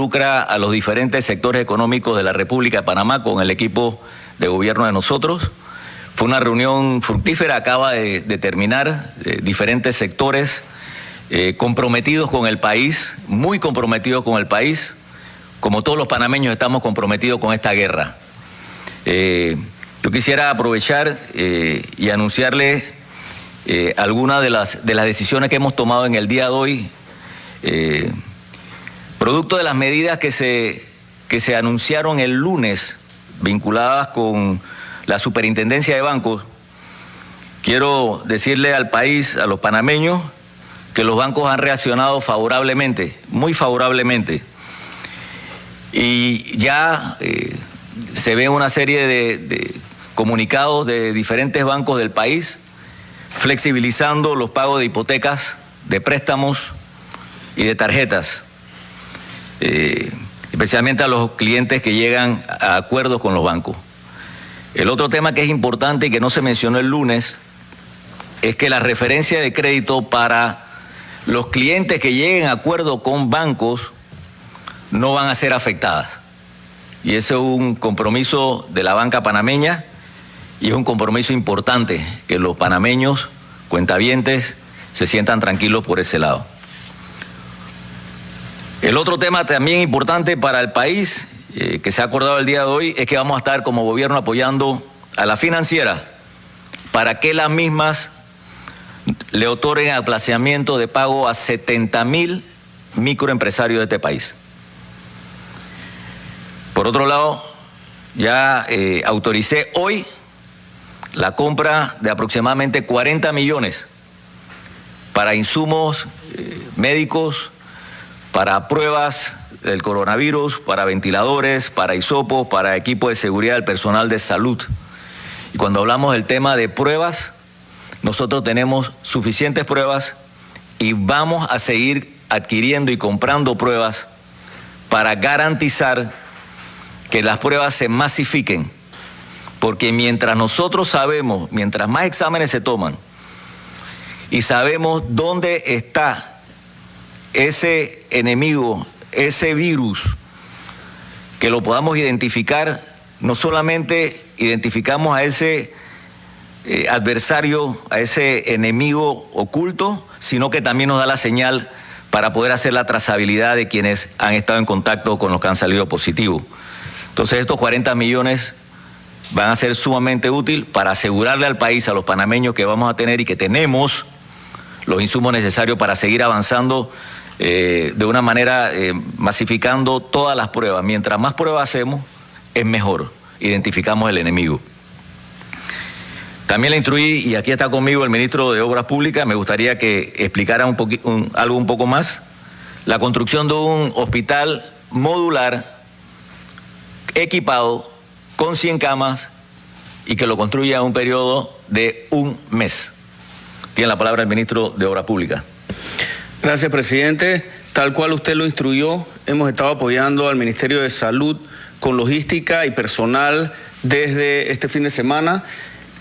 involucra a los diferentes sectores económicos de la República de Panamá con el equipo de gobierno de nosotros. Fue una reunión fructífera, acaba de terminar, diferentes sectores comprometidos con el país, muy comprometidos con el país. Como todos los panameños estamos comprometidos con esta guerra. Yo quisiera aprovechar y anunciarle algunas de las decisiones que hemos tomado en el día de hoy, producto de las medidas que se anunciaron el lunes vinculadas con la Superintendencia de Bancos. Quiero decirle al país, a los panameños, que los bancos han reaccionado favorablemente, muy favorablemente. Y ya se ve una serie de comunicados de diferentes bancos del país flexibilizando los pagos de hipotecas, de préstamos y de tarjetas, especialmente a los clientes que llegan a acuerdos con los bancos. El otro tema que es importante y que no se mencionó el lunes es que la referencia de crédito para los clientes que lleguen a acuerdo con bancos no van a ser afectadas. Y ese es un compromiso de la banca panameña y es un compromiso importante que los panameños, cuentavientes, se sientan tranquilos por ese lado. El otro tema también importante para el país, que se ha acordado el día de hoy, es que vamos a estar como gobierno apoyando a la financiera para que las mismas le otorguen aplazamiento de pago a 70,000 microempresarios de este país. Por otro lado, ya autoricé hoy la compra de aproximadamente 40 millones para insumos médicos, para pruebas del coronavirus, para ventiladores, para hisopos, para equipo de seguridad del personal de salud. Y cuando hablamos del tema de pruebas, nosotros tenemos suficientes pruebas y vamos a seguir adquiriendo y comprando pruebas para garantizar que las pruebas se masifiquen. Porque mientras nosotros sabemos, mientras más exámenes se toman y sabemos dónde está ese enemigo, ese virus, que lo podamos identificar, no solamente identificamos a ese adversario, a ese enemigo oculto, sino que también nos da la señal para poder hacer la trazabilidad de quienes han estado en contacto con los que han salido positivos. Entonces estos 40 millones van a ser sumamente útil para asegurarle al país, a los panameños, que vamos a tener y que tenemos los insumos necesarios para seguir avanzando de una manera masificando todas las pruebas. Mientras más pruebas hacemos, es mejor. Identificamos el enemigo. También le instruí, y aquí está conmigo el ministro de Obras Públicas, me gustaría que explicara algo un poco más, la construcción de un hospital modular equipado con 100 camas y que lo construya en un periodo de 1 mes. Tiene la palabra el ministro de Obras Públicas. Gracias, presidente. Tal cual usted lo instruyó, hemos estado apoyando al Ministerio de Salud con logística y personal desde este fin de semana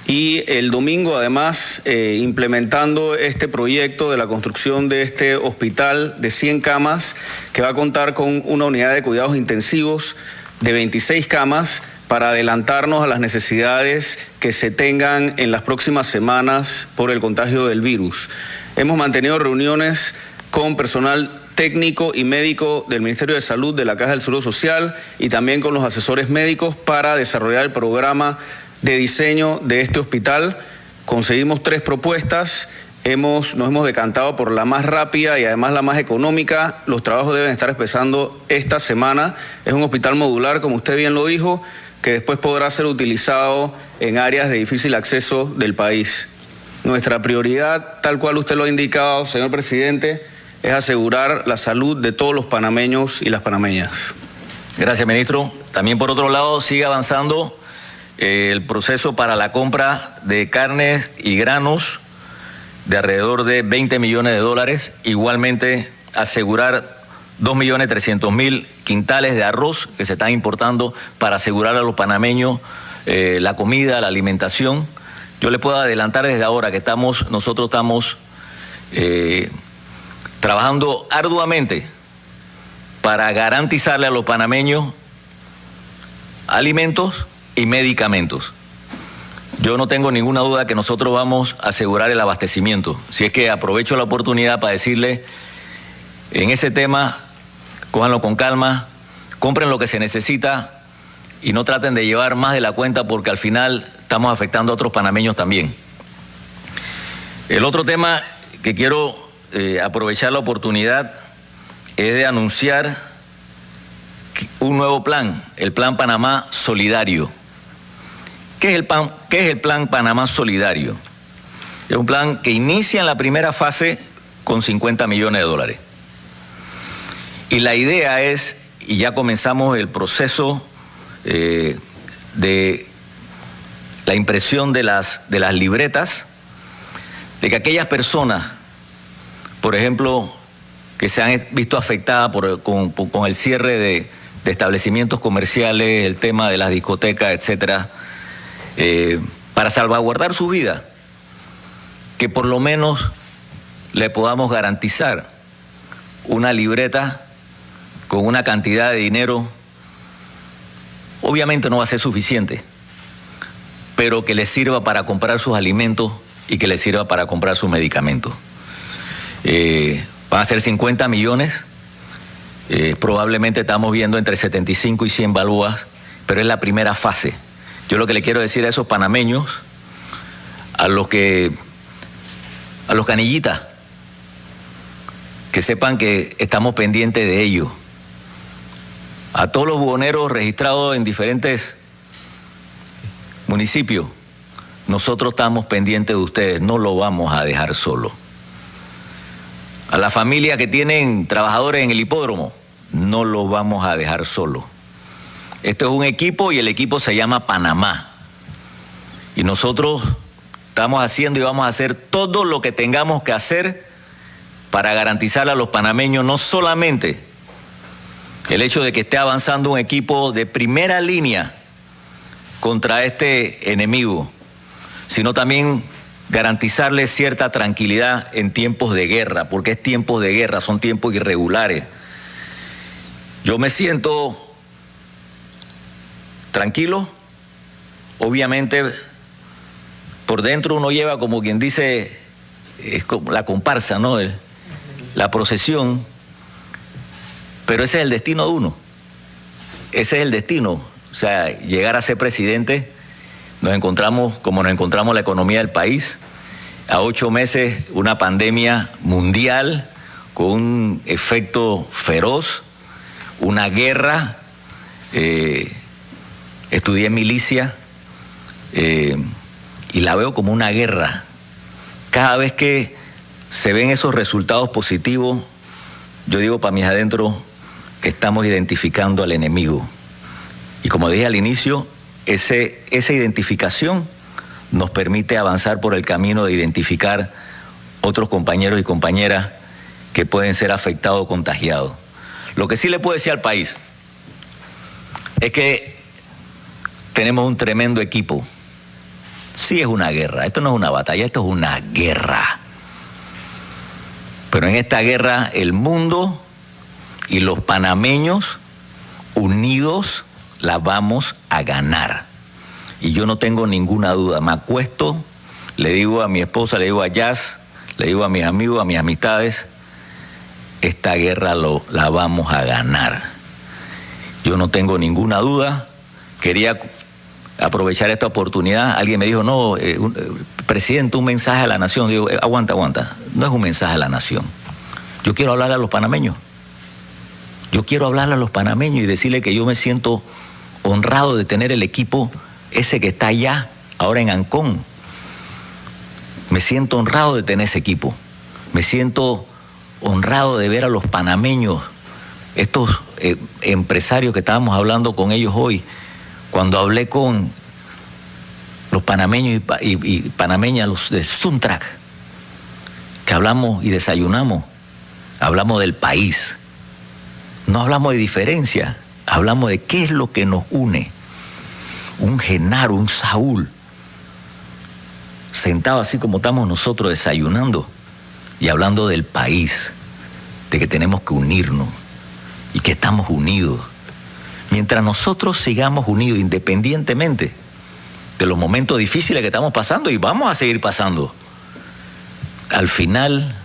y el domingo además implementando este proyecto de la construcción de este hospital de 100 camas que va a contar con una unidad de cuidados intensivos de 26 camas para adelantarnos a las necesidades que se tengan en las próximas semanas por el contagio del virus. Hemos mantenido reuniones con personal técnico y médico del Ministerio de Salud, de la Caja del Seguro Social y también con los asesores médicos para desarrollar el programa de diseño de este hospital. Conseguimos 3 propuestas, nos hemos decantado por la más rápida y además la más económica. Los trabajos deben estar empezando esta semana. Es un hospital modular, como usted bien lo dijo, que después podrá ser utilizado en áreas de difícil acceso del país. Nuestra prioridad, tal cual usted lo ha indicado, señor presidente, es asegurar la salud de todos los panameños y las panameñas. Gracias, ministro. También, por otro lado, sigue avanzando el proceso para la compra de carnes y granos de alrededor de 20 millones de dólares. Igualmente, asegurar 2.300.000 quintales de arroz que se están importando para asegurar a los panameños la comida, la alimentación. Yo le puedo adelantar desde ahora que nosotros estamos trabajando arduamente para garantizarle a los panameños alimentos y medicamentos. Yo no tengo ninguna duda que nosotros vamos a asegurar el abastecimiento. Si es que aprovecho la oportunidad para decirle, en ese tema, cójanlo con calma, compren lo que se necesita y no traten de llevar más de la cuenta porque al final estamos afectando a otros panameños también. El otro tema que quiero aprovechar la oportunidad es de anunciar un nuevo plan, el Plan Panamá Solidario. ¿Qué es el Plan Panamá Solidario? Es un plan que inicia en la primera fase con 50 millones de dólares. Y la idea es, y ya comenzamos el proceso de la impresión de las libretas, de que aquellas personas, por ejemplo, que se han visto afectadas con el cierre de establecimientos comerciales, el tema de las discotecas, etcétera, para salvaguardar su vida, que por lo menos le podamos garantizar una libreta con una cantidad de dinero. Obviamente no va a ser suficiente, pero que le sirva para comprar sus alimentos y que le sirva para comprar sus medicamentos. Van a ser 50 millones, probablemente estamos viendo entre 75 y 100 balboas, pero es la primera fase. Yo lo que le quiero decir a esos panameños, a los canillitas, que sepan que estamos pendientes de ellos. A todos los buhoneros registrados en diferentes municipios, nosotros estamos pendientes de ustedes, no lo vamos a dejar solo. A la familia que tienen trabajadores en el hipódromo, no lo vamos a dejar solo. Esto es un equipo y el equipo se llama Panamá. Y nosotros estamos haciendo y vamos a hacer todo lo que tengamos que hacer para garantizar a los panameños no solamente el hecho de que esté avanzando un equipo de primera línea contra este enemigo, sino también garantizarles cierta tranquilidad en tiempos de guerra, porque es tiempos de guerra, son tiempos irregulares. Yo me siento tranquilo, obviamente por dentro uno lleva, como quien dice, es como la comparsa, ¿no? La procesión, pero ese es el destino de uno, ese es el destino, o sea, llegar a ser presidente. Nos encontramos, como nos encontramos la economía del país, a 8 meses una pandemia mundial con un efecto feroz, una guerra. Estudié milicia y la veo como una guerra. Cada vez que se ven esos resultados positivos, yo digo para mis adentros que estamos identificando al enemigo. Y como dije al inicio, esa identificación nos permite avanzar por el camino de identificar otros compañeros y compañeras que pueden ser afectados o contagiados. Lo que sí le puedo decir al país es que tenemos un tremendo equipo. Sí, es una guerra, esto no es una batalla, esto es una guerra. Pero en esta guerra el mundo y los panameños unidos la vamos a ganar. Y yo no tengo ninguna duda. Me acuesto, le digo a mi esposa, le digo a Jazz, le digo a mis amigos, a mis amistades, esta guerra la vamos a ganar. Yo no tengo ninguna duda. Quería aprovechar esta oportunidad. Alguien me dijo, no, presidente, un mensaje a la nación. Digo, aguanta. No es un mensaje a la nación. Yo quiero hablarle a los panameños. Yo quiero hablarle a los panameños y decirle que yo me siento honrado de tener el equipo ese que está allá, ahora en Ancón. Me siento honrado de tener ese equipo. Me siento honrado de ver a los panameños, estos empresarios que estábamos hablando con ellos hoy. Cuando hablé con los panameños y panameñas, los de Suntrack, que hablamos y desayunamos, hablamos del país. No hablamos de diferencia, hablamos de qué es lo que nos une. Un Genaro, un Saúl, sentado así como estamos nosotros desayunando y hablando del país, de que tenemos que unirnos, y que estamos unidos. Mientras nosotros sigamos unidos independientemente de los momentos difíciles que estamos pasando y vamos a seguir pasando, al final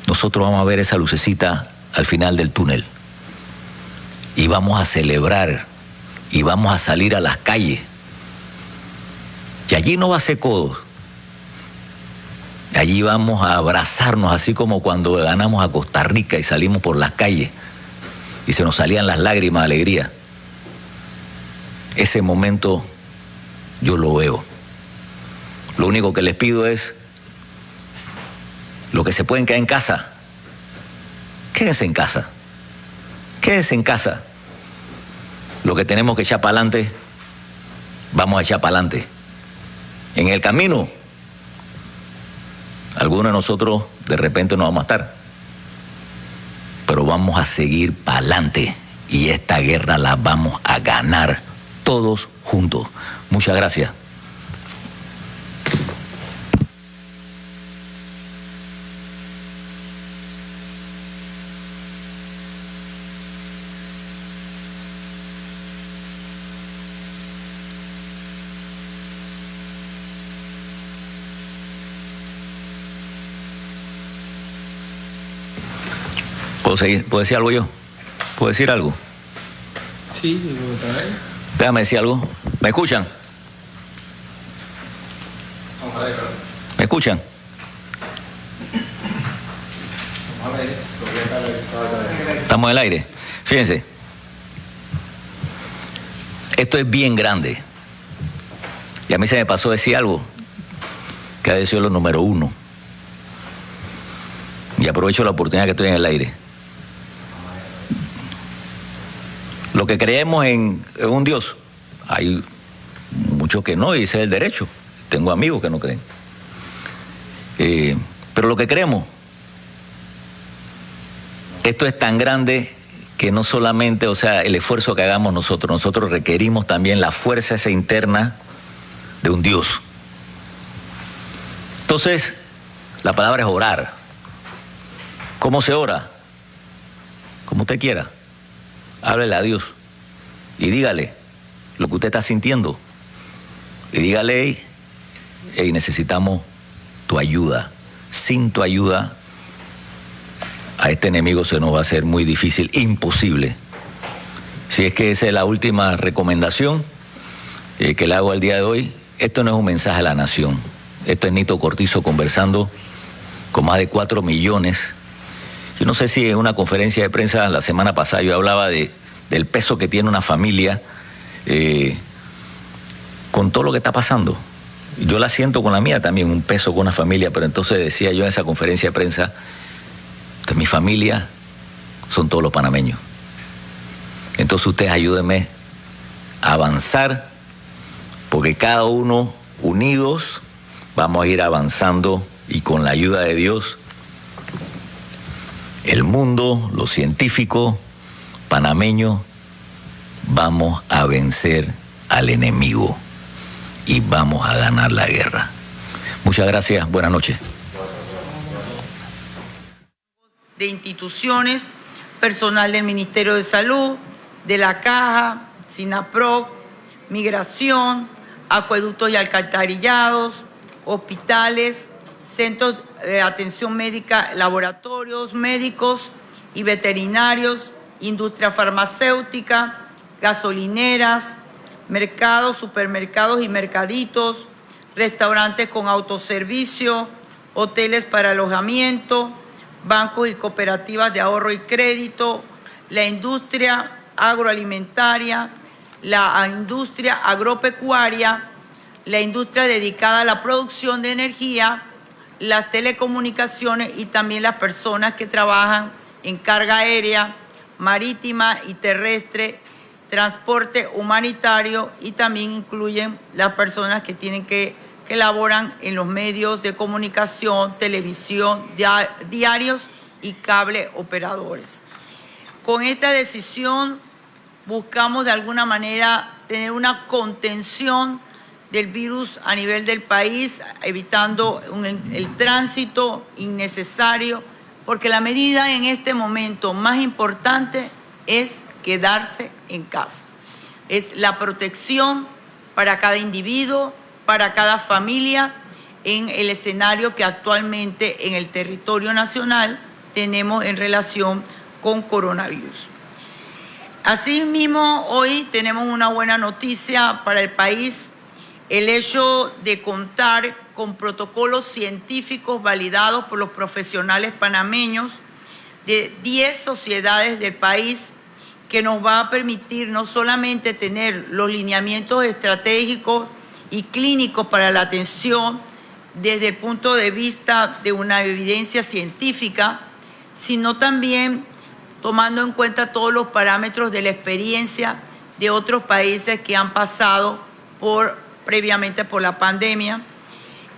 nosotros vamos a ver esa lucecita al final del túnel y vamos a celebrar y vamos a salir a las calles. Y allí no va a ser codos. Allí vamos a abrazarnos, así como cuando ganamos a Costa Rica y salimos por las calles y se nos salían las lágrimas de alegría. Ese momento yo lo veo. Lo único que les pido es, lo que se pueden quedar en casa, quédense en casa. Quédense en casa. Lo que tenemos que echar para adelante, vamos a echar para adelante. En el camino, algunos de nosotros de repente no vamos a estar, pero vamos a seguir para adelante y esta guerra la vamos a ganar todos juntos. Muchas gracias. ¿Puedo decir algo yo? ¿Puedo decir algo? Sí, déjame decir algo. ¿Me escuchan? ¿Me escuchan? Estamos en el aire. Fíjense. Esto es bien grande. Y a mí se me pasó decir algo que ha sido lo número 1. Y aprovecho la oportunidad que estoy en el aire. Lo que creemos en un Dios, hay muchos que no, y ese es el derecho. Tengo amigos que no creen. Pero lo que creemos, esto es tan grande que no solamente, o sea, el esfuerzo que hagamos nosotros requerimos también la fuerza esa interna de un Dios. Entonces, la palabra es orar. ¿Cómo se ora? Como usted quiera. Háblele a Dios y dígale lo que usted está sintiendo. Y dígale, hey, necesitamos tu ayuda. Sin tu ayuda, a este enemigo se nos va a hacer muy difícil, imposible. Si es que esa es la última recomendación que le hago al día de hoy, esto no es un mensaje a la nación. Esto es Nito Cortizo conversando con más de 4 millones. Yo no sé si en una conferencia de prensa la semana pasada yo hablaba del peso que tiene una familia con todo lo que está pasando. Yo la siento con la mía también, un peso con una familia, pero entonces decía yo en esa conferencia de prensa que mi familia son todos los panameños. Entonces ustedes ayúdenme a avanzar, porque cada uno unidos vamos a ir avanzando y con la ayuda de Dios, el mundo, los científicos, panameños, vamos a vencer al enemigo y vamos a ganar la guerra. Muchas gracias, buenas noches. De instituciones, personal del Ministerio de Salud, de la Caja, SINAPROC, Migración, acueductos y alcantarillados, hospitales, centros de atención médica, laboratorios médicos y veterinarios, industria farmacéutica, gasolineras, mercados, supermercados y mercaditos, restaurantes con autoservicio, hoteles para alojamiento, bancos y cooperativas de ahorro y crédito, la industria agroalimentaria, la industria agropecuaria, la industria dedicada a la producción de energía, las telecomunicaciones y también las personas que trabajan en carga aérea, marítima y terrestre, transporte humanitario, y también incluyen las personas que laboran en los medios de comunicación, televisión, diarios y cable operadores. Con esta decisión buscamos de alguna manera tener una contención del virus a nivel del país, evitando el tránsito innecesario porque la medida en este momento más importante es quedarse en casa. Es la protección para cada individuo, para cada familia, en el escenario que actualmente en el territorio nacional tenemos en relación con coronavirus. Asimismo, hoy tenemos una buena noticia para el país, el hecho de contar con protocolos científicos validados por los profesionales panameños de 10 sociedades del país, que nos va a permitir no solamente tener los lineamientos estratégicos y clínicos para la atención desde el punto de vista de una evidencia científica, sino también tomando en cuenta todos los parámetros de la experiencia de otros países que han pasado previamente por la pandemia,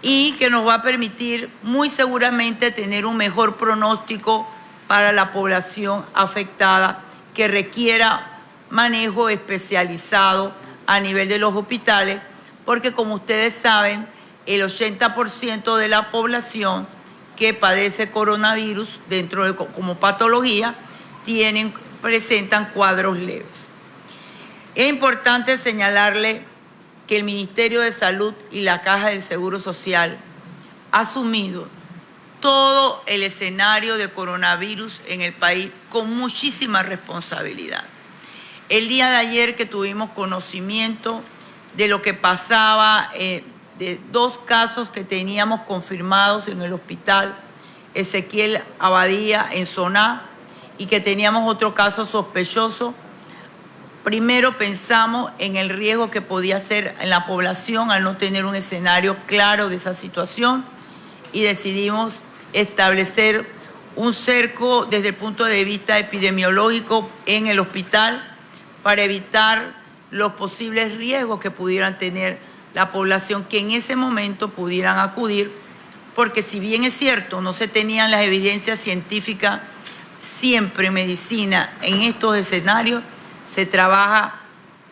y que nos va a permitir muy seguramente tener un mejor pronóstico para la población afectada que requiera manejo especializado a nivel de los hospitales, porque como ustedes saben, el 80% de la población que padece coronavirus como patología presentan cuadros leves. Es importante señalarle que el Ministerio de Salud y la Caja del Seguro Social ha asumido todo el escenario de coronavirus en el país con muchísima responsabilidad. El día de ayer que tuvimos conocimiento de lo que pasaba, de 2 casos que teníamos confirmados en el hospital Ezequiel Abadía en Soná, y que teníamos otro caso sospechoso, primero pensamos en el riesgo que podía ser en la población al no tener un escenario claro de esa situación, y decidimos establecer un cerco desde el punto de vista epidemiológico en el hospital para evitar los posibles riesgos que pudieran tener la población que en ese momento pudieran acudir, porque si bien es cierto, no se tenían las evidencias científicas, siempre en medicina, en estos escenarios, se trabaja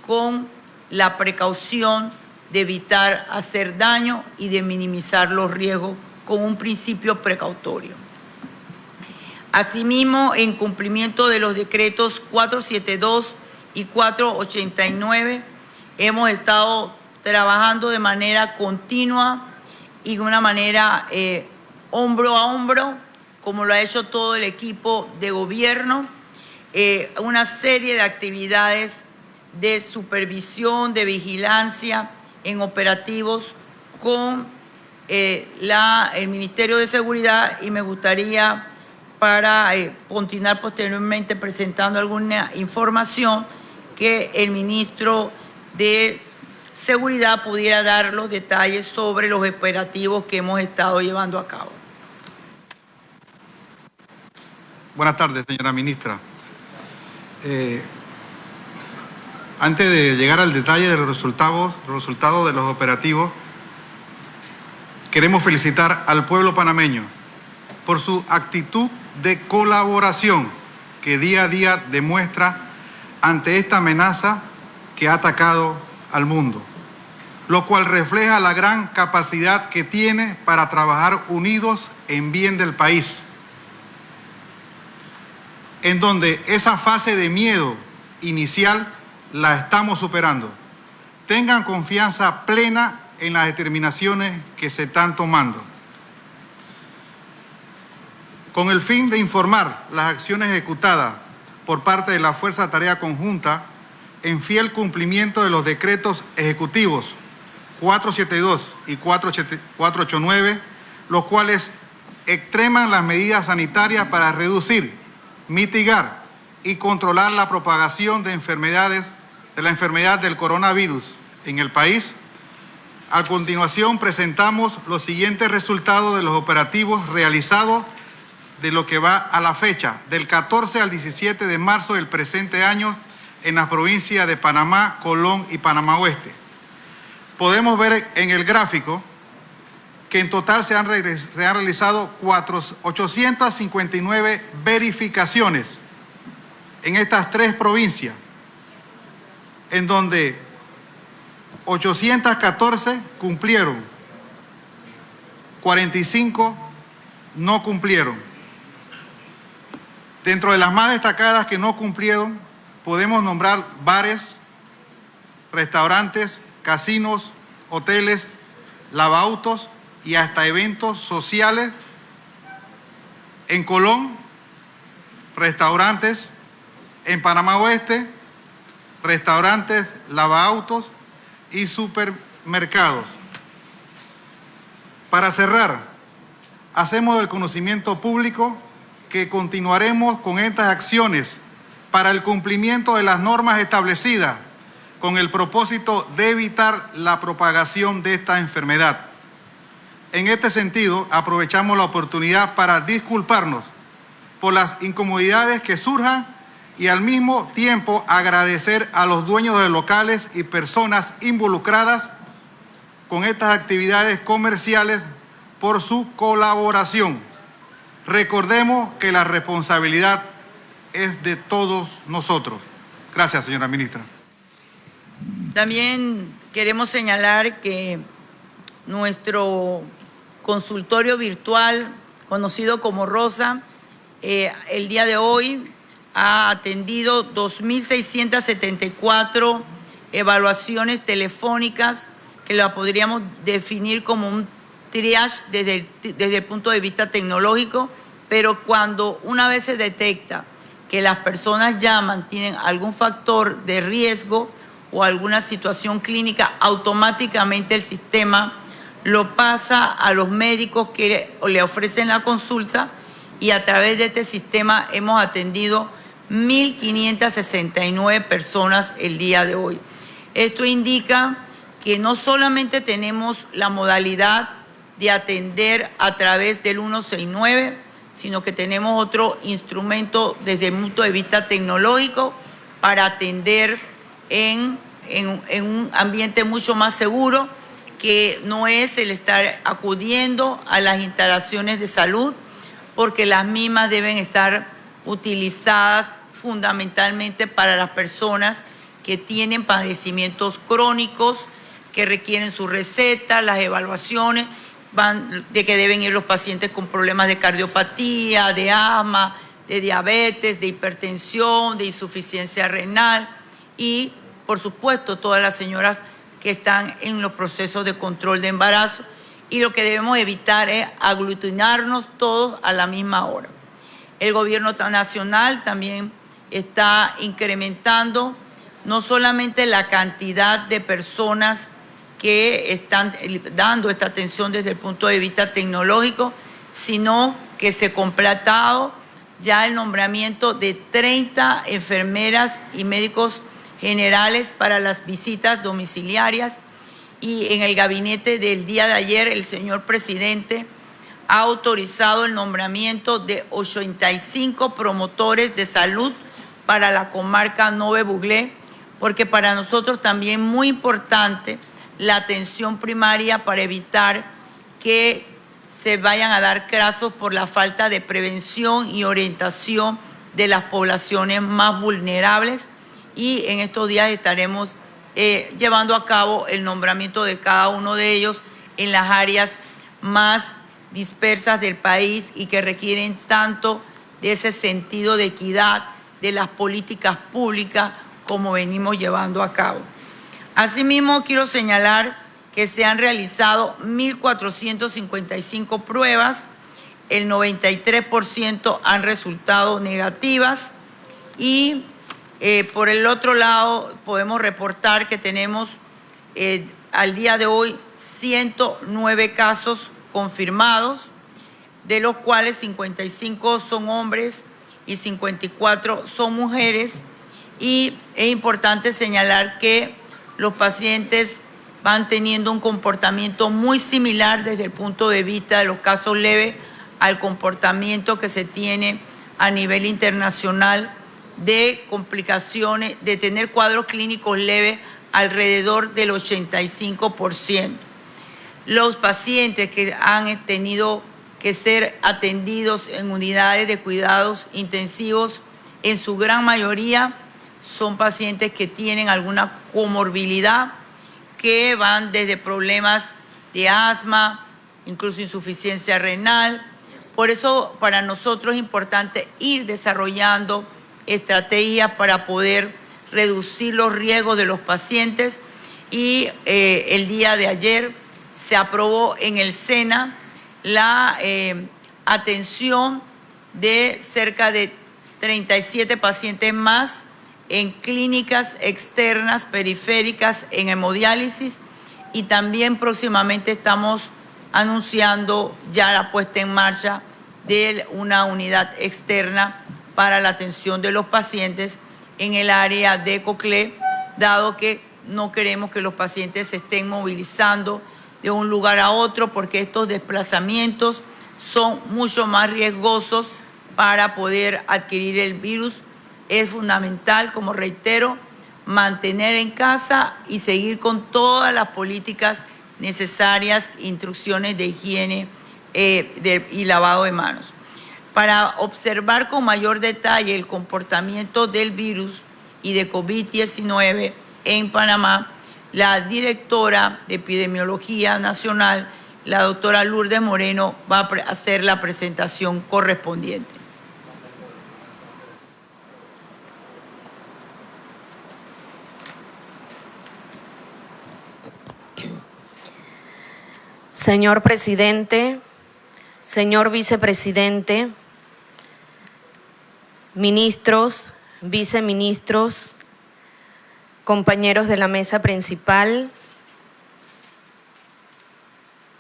con la precaución de evitar hacer daño y de minimizar los riesgos con un principio precautorio. Asimismo, en cumplimiento de los decretos 472 y 489, hemos estado trabajando de manera continua y de una manera hombro a hombro, como lo ha hecho todo el equipo de gobierno, una serie de actividades de supervisión, de vigilancia en operativos con el Ministerio de Seguridad, y me gustaría, para continuar posteriormente presentando alguna información, que el ministro de Seguridad pudiera dar los detalles sobre los operativos que hemos estado llevando a cabo. Buenas tardes, señora ministra. Antes de llegar al detalle de los resultados de los operativos, queremos felicitar al pueblo panameño por su actitud de colaboración que día a día demuestra ante esta amenaza que ha atacado al mundo, lo cual refleja la gran capacidad que tiene para trabajar unidos en bien del país, en donde esa fase de miedo inicial la estamos superando. Tengan confianza plena en las determinaciones que se están tomando. Con el fin de informar las acciones ejecutadas por parte de la Fuerza de Tarea Conjunta en fiel cumplimiento de los decretos ejecutivos 472 y 489, los cuales extreman las medidas sanitarias para reducir, mitigar y controlar la propagación de la enfermedad del coronavirus en el país. A continuación presentamos los siguientes resultados de los operativos realizados de lo que va a la fecha, del 14 al 17 de marzo del presente año, en las provincias de Panamá, Colón y Panamá Oeste. Podemos ver en el gráfico que en total se han realizado 859 verificaciones en estas 3 provincias, en donde 814 cumplieron, 45 no cumplieron. Dentro de las más destacadas que no cumplieron, podemos nombrar bares, restaurantes, casinos, hoteles, lavaautos y hasta eventos sociales. En Colón, restaurantes. En Panamá Oeste, restaurantes, lavaautos y supermercados. Para cerrar, hacemos del conocimiento público que continuaremos con estas acciones para el cumplimiento de las normas establecidas con el propósito de evitar la propagación de esta enfermedad. En este sentido, aprovechamos la oportunidad para disculparnos por las incomodidades que surjan y al mismo tiempo agradecer a los dueños de locales y personas involucradas con estas actividades comerciales por su colaboración. Recordemos que la responsabilidad es de todos nosotros. Gracias, señora ministra. También queremos señalar que nuestro consultorio virtual, conocido como ROSA, el día de hoy ha atendido 2.674 evaluaciones telefónicas, que la podríamos definir como un triage desde el punto de vista tecnológico, pero cuando una vez se detecta que las personas llaman, tienen algún factor de riesgo o alguna situación clínica, automáticamente el sistema lo pasa a los médicos que le ofrecen la consulta, y a través de este sistema hemos atendido 1.569 personas el día de hoy. Esto indica que no solamente tenemos la modalidad de atender a través del 169, sino que tenemos otro instrumento desde el punto de vista tecnológico para atender en un ambiente mucho más seguro, que no es el estar acudiendo a las instalaciones de salud, porque las mismas deben estar utilizadas fundamentalmente para las personas que tienen padecimientos crónicos, que requieren su receta, las evaluaciones de que deben ir los pacientes con problemas de cardiopatía, de asma, de diabetes, de hipertensión, de insuficiencia renal y, por supuesto, todas las señoras que están en los procesos de control de embarazo. Y lo que debemos evitar es aglutinarnos todos a la misma hora. El gobierno nacional también está incrementando no solamente la cantidad de personas que están dando esta atención desde el punto de vista tecnológico, sino que se ha completado ya el nombramiento de 30 enfermeras y médicos generales para las visitas domiciliarias. Y en el gabinete del día de ayer, el señor presidente ha autorizado el nombramiento de 85 promotores de salud para la comarca Nove-Buglé, porque para nosotros también es muy importante la atención primaria para evitar que se vayan a dar casos por la falta de prevención y orientación de las poblaciones más vulnerables. Y en estos días estaremos llevando a cabo el nombramiento de cada uno de ellos en las áreas más dispersas del país y que requieren tanto de ese sentido de equidad de las políticas públicas como venimos llevando a cabo. Asimismo, quiero señalar que se han realizado 1.455 pruebas, el 93% han resultado negativas y por el otro lado podemos reportar que tenemos al día de hoy 109 casos confirmados, de los cuales 55 son hombres y 54 son mujeres. Y es importante señalar que los pacientes van teniendo un comportamiento muy similar desde el punto de vista de los casos leves al comportamiento que se tiene a nivel internacional de complicaciones, de tener cuadros clínicos leves alrededor del 85%. Los pacientes que han tenido que ser atendidos en unidades de cuidados intensivos, en su gran mayoría son pacientes que tienen alguna comorbilidad, que van desde problemas de asma, incluso insuficiencia renal, Por eso para nosotros es importante ir desarrollando estrategias para poder reducir los riesgos de los pacientes y el día de ayer se aprobó en el SENA la atención de cerca de 37 pacientes más en clínicas externas periféricas en hemodiálisis y también próximamente estamos anunciando ya la puesta en marcha de una unidad externa para la atención de los pacientes en el área de Coclé, dado que no queremos que los pacientes se estén movilizando de un lugar a otro porque estos desplazamientos son mucho más riesgosos para poder adquirir el virus. Es fundamental, como reitero, mantener en casa y seguir con todas las políticas necesarias, instrucciones de higiene y lavado de manos. Para observar con mayor detalle el comportamiento del virus y de COVID-19 en Panamá, la directora de Epidemiología Nacional, la doctora Lourdes Moreno, va a hacer la presentación correspondiente. Señor presidente, señor vicepresidente, ministros, viceministros, compañeros de la mesa principal,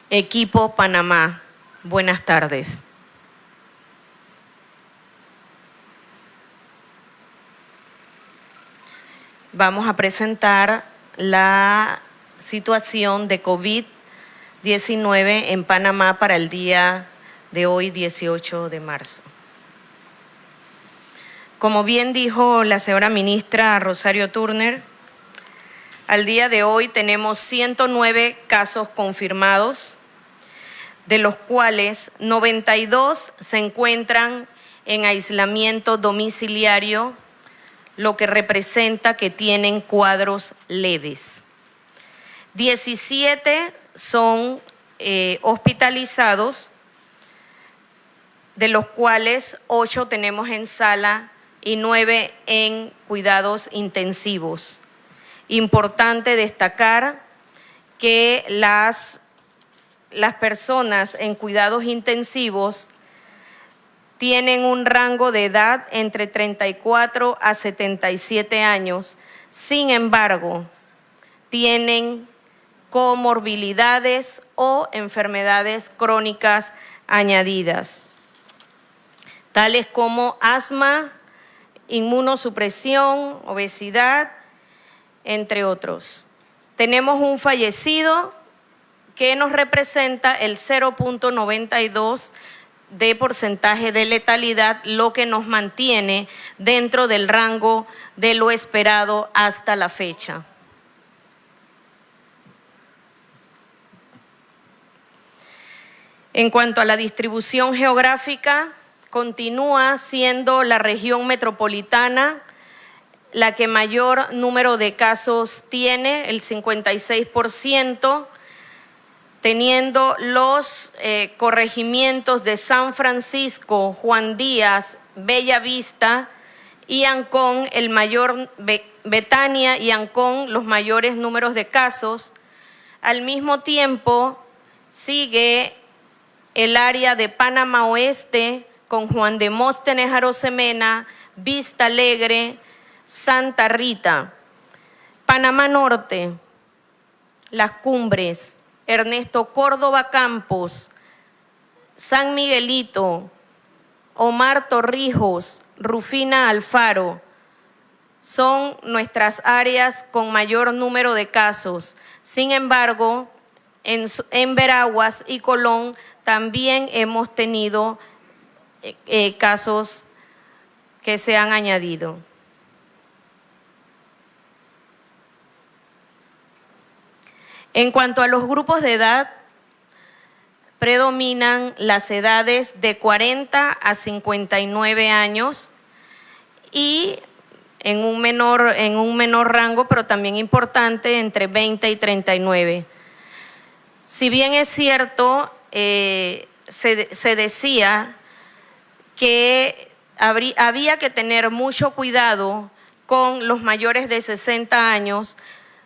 equipo Panamá, buenas tardes. Vamos a presentar la situación de COVID-19 en Panamá para el día de hoy, 18 de marzo. Como bien dijo la señora ministra Rosario Turner, al día de hoy tenemos 109 casos confirmados, de los cuales 92 se encuentran en aislamiento domiciliario, lo que representa que tienen cuadros leves. 17 son hospitalizados, de los cuales 8 tenemos en sala y 9 en cuidados intensivos. Importante destacar que las personas en cuidados intensivos tienen un rango de edad entre 34 a 77 años. Sin embargo, tienen comorbilidades o enfermedades crónicas añadidas, tales como asma, inmunosupresión, obesidad, entre otros. Tenemos un fallecido que nos representa el 0.92 de porcentaje de letalidad, lo que nos mantiene dentro del rango de lo esperado hasta la fecha. En cuanto a la distribución geográfica, continúa siendo la región metropolitana la que mayor número de casos tiene, el 56%, teniendo los corregimientos de San Francisco, Juan Díaz, Bella Vista y Ancón, el mayor, Betania y Ancón, los mayores números de casos. Al mismo tiempo, sigue el área de Panamá Oeste, con Juan Demóstenes Arosemena, Vista Alegre, Santa Rita. Panamá Norte, Las Cumbres, Ernesto Córdoba Campos, San Miguelito, Omar Torrijos, Rufina Alfaro, son nuestras áreas con mayor número de casos. Sin embargo, en Veraguas y Colón también hemos tenido casos que se han añadido. En cuanto a los grupos de edad, predominan las edades de 40 a 59 años y en un menor rango, pero también importante, entre 20 y 39. Si bien es cierto, se decía que había que tener mucho cuidado con los mayores de 60 años.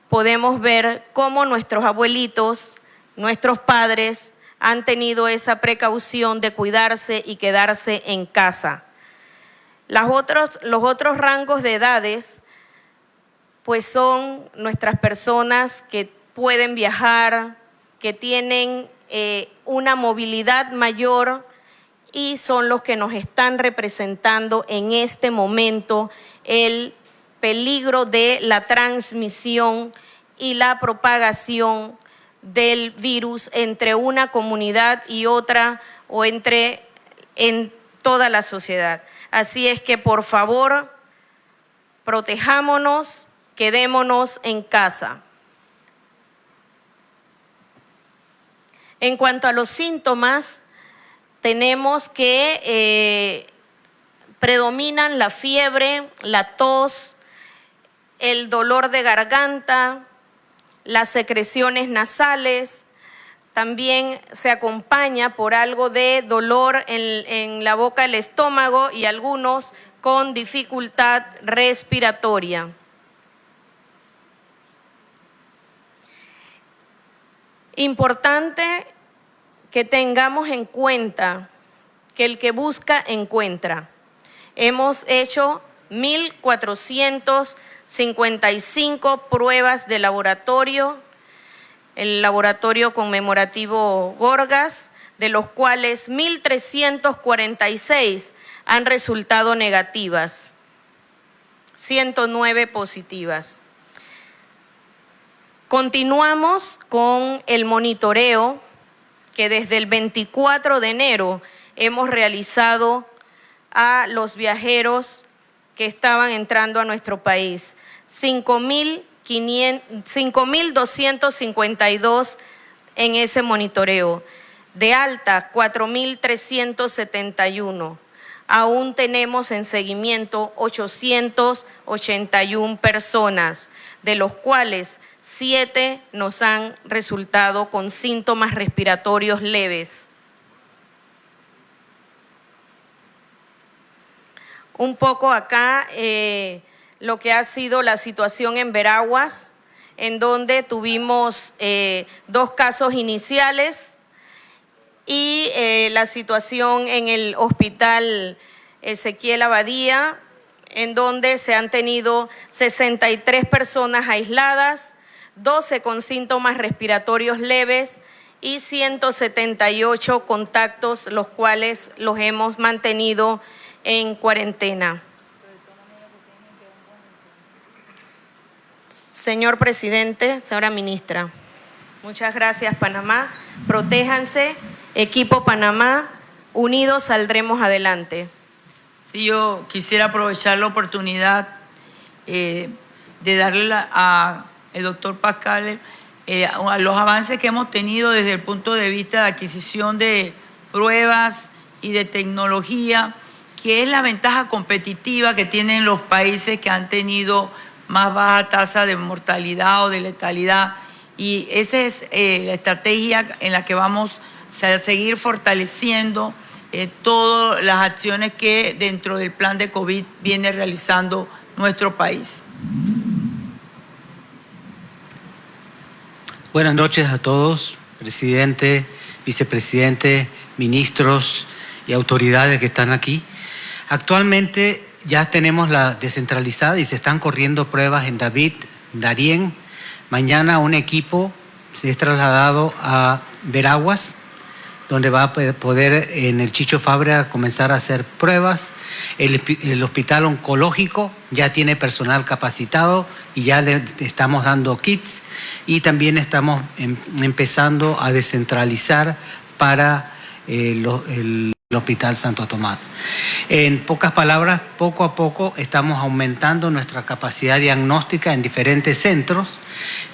Podemos ver cómo nuestros abuelitos, nuestros padres han tenido esa precaución de cuidarse y quedarse en casa. Los otros rangos de edades, pues son nuestras personas que pueden viajar, que tienen una movilidad mayor y son los que nos están representando en este momento el peligro de la transmisión y la propagación del virus entre una comunidad y otra o en toda la sociedad. Así es que, por favor, protejámonos, quedémonos en casa. En cuanto a los síntomas, tenemos que predominan la fiebre, la tos, el dolor de garganta, las secreciones nasales. También se acompaña por algo de dolor en la boca, el estómago y algunos con dificultad respiratoria. Importante que tengamos en cuenta que el que busca, encuentra. Hemos hecho 1.455 pruebas de laboratorio, el laboratorio conmemorativo Gorgas, de los cuales 1.346 han resultado negativas, 109 positivas. Continuamos con el monitoreo que desde el 24 de enero hemos realizado a los viajeros que estaban entrando a nuestro país. 5.252 en ese monitoreo. De alta, 4.371. Aún tenemos en seguimiento 881 personas, de los cuales 7 nos han resultado con síntomas respiratorios leves. Un poco acá lo que ha sido la situación en Veraguas, en donde tuvimos 2 casos iniciales y la situación en el hospital Ezequiel Abadía, en donde se han tenido 63 personas aisladas, 12 con síntomas respiratorios leves y 178 contactos, los cuales los hemos mantenido en cuarentena. Señor presidente, señora ministra, muchas gracias. Panamá, protéjanse, equipo Panamá, unidos saldremos adelante. Sí, yo quisiera aprovechar la oportunidad de darle al doctor Pascal a los avances que hemos tenido desde el punto de vista de adquisición de pruebas y de tecnología, que es la ventaja competitiva que tienen los países que han tenido más baja tasa de mortalidad o de letalidad. Y esa es la estrategia en la que vamos a seguir fortaleciendo todas las acciones que dentro del plan de COVID viene realizando nuestro país. Buenas noches a todos, presidente, vicepresidente, ministros y autoridades que están aquí. Actualmente ya tenemos la descentralizada y se están corriendo pruebas en David, Darién. Mañana un equipo se es trasladado a Veraguas, donde va a poder en el Chicho Fabra comenzar a hacer pruebas. El hospital oncológico ya tiene personal capacitado y ya le estamos dando kits, y también estamos empezando a descentralizar para el Hospital Santo Tomás. En pocas palabras, poco a poco estamos aumentando nuestra capacidad diagnóstica en diferentes centros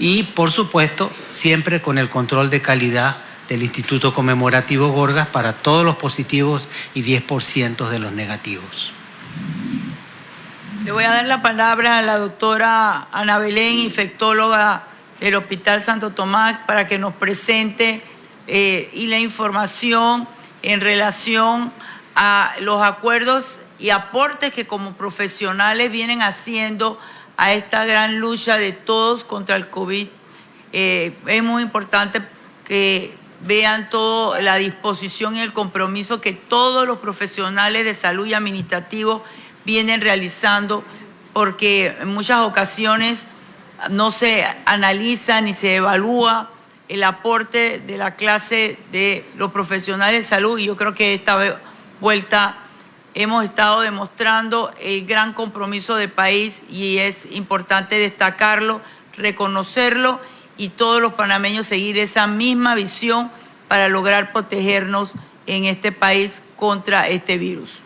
y, por supuesto, siempre con el control de calidad del Instituto Conmemorativo Gorgas para todos los positivos y 10% de los negativos. Le voy a dar la palabra a la doctora Ana Belén, infectóloga del Hospital Santo Tomás, para que nos presente y la información en relación a los acuerdos y aportes que como profesionales vienen haciendo a esta gran lucha de todos contra el COVID. Es muy importante que vean toda la disposición y el compromiso que todos los profesionales de salud y administrativos vienen realizando, porque en muchas ocasiones no se analiza ni se evalúa el aporte de la clase de los profesionales de salud, y yo creo que esta vuelta hemos estado demostrando el gran compromiso del país y es importante destacarlo, reconocerlo y todos los panameños seguir esa misma visión para lograr protegernos en este país contra este virus.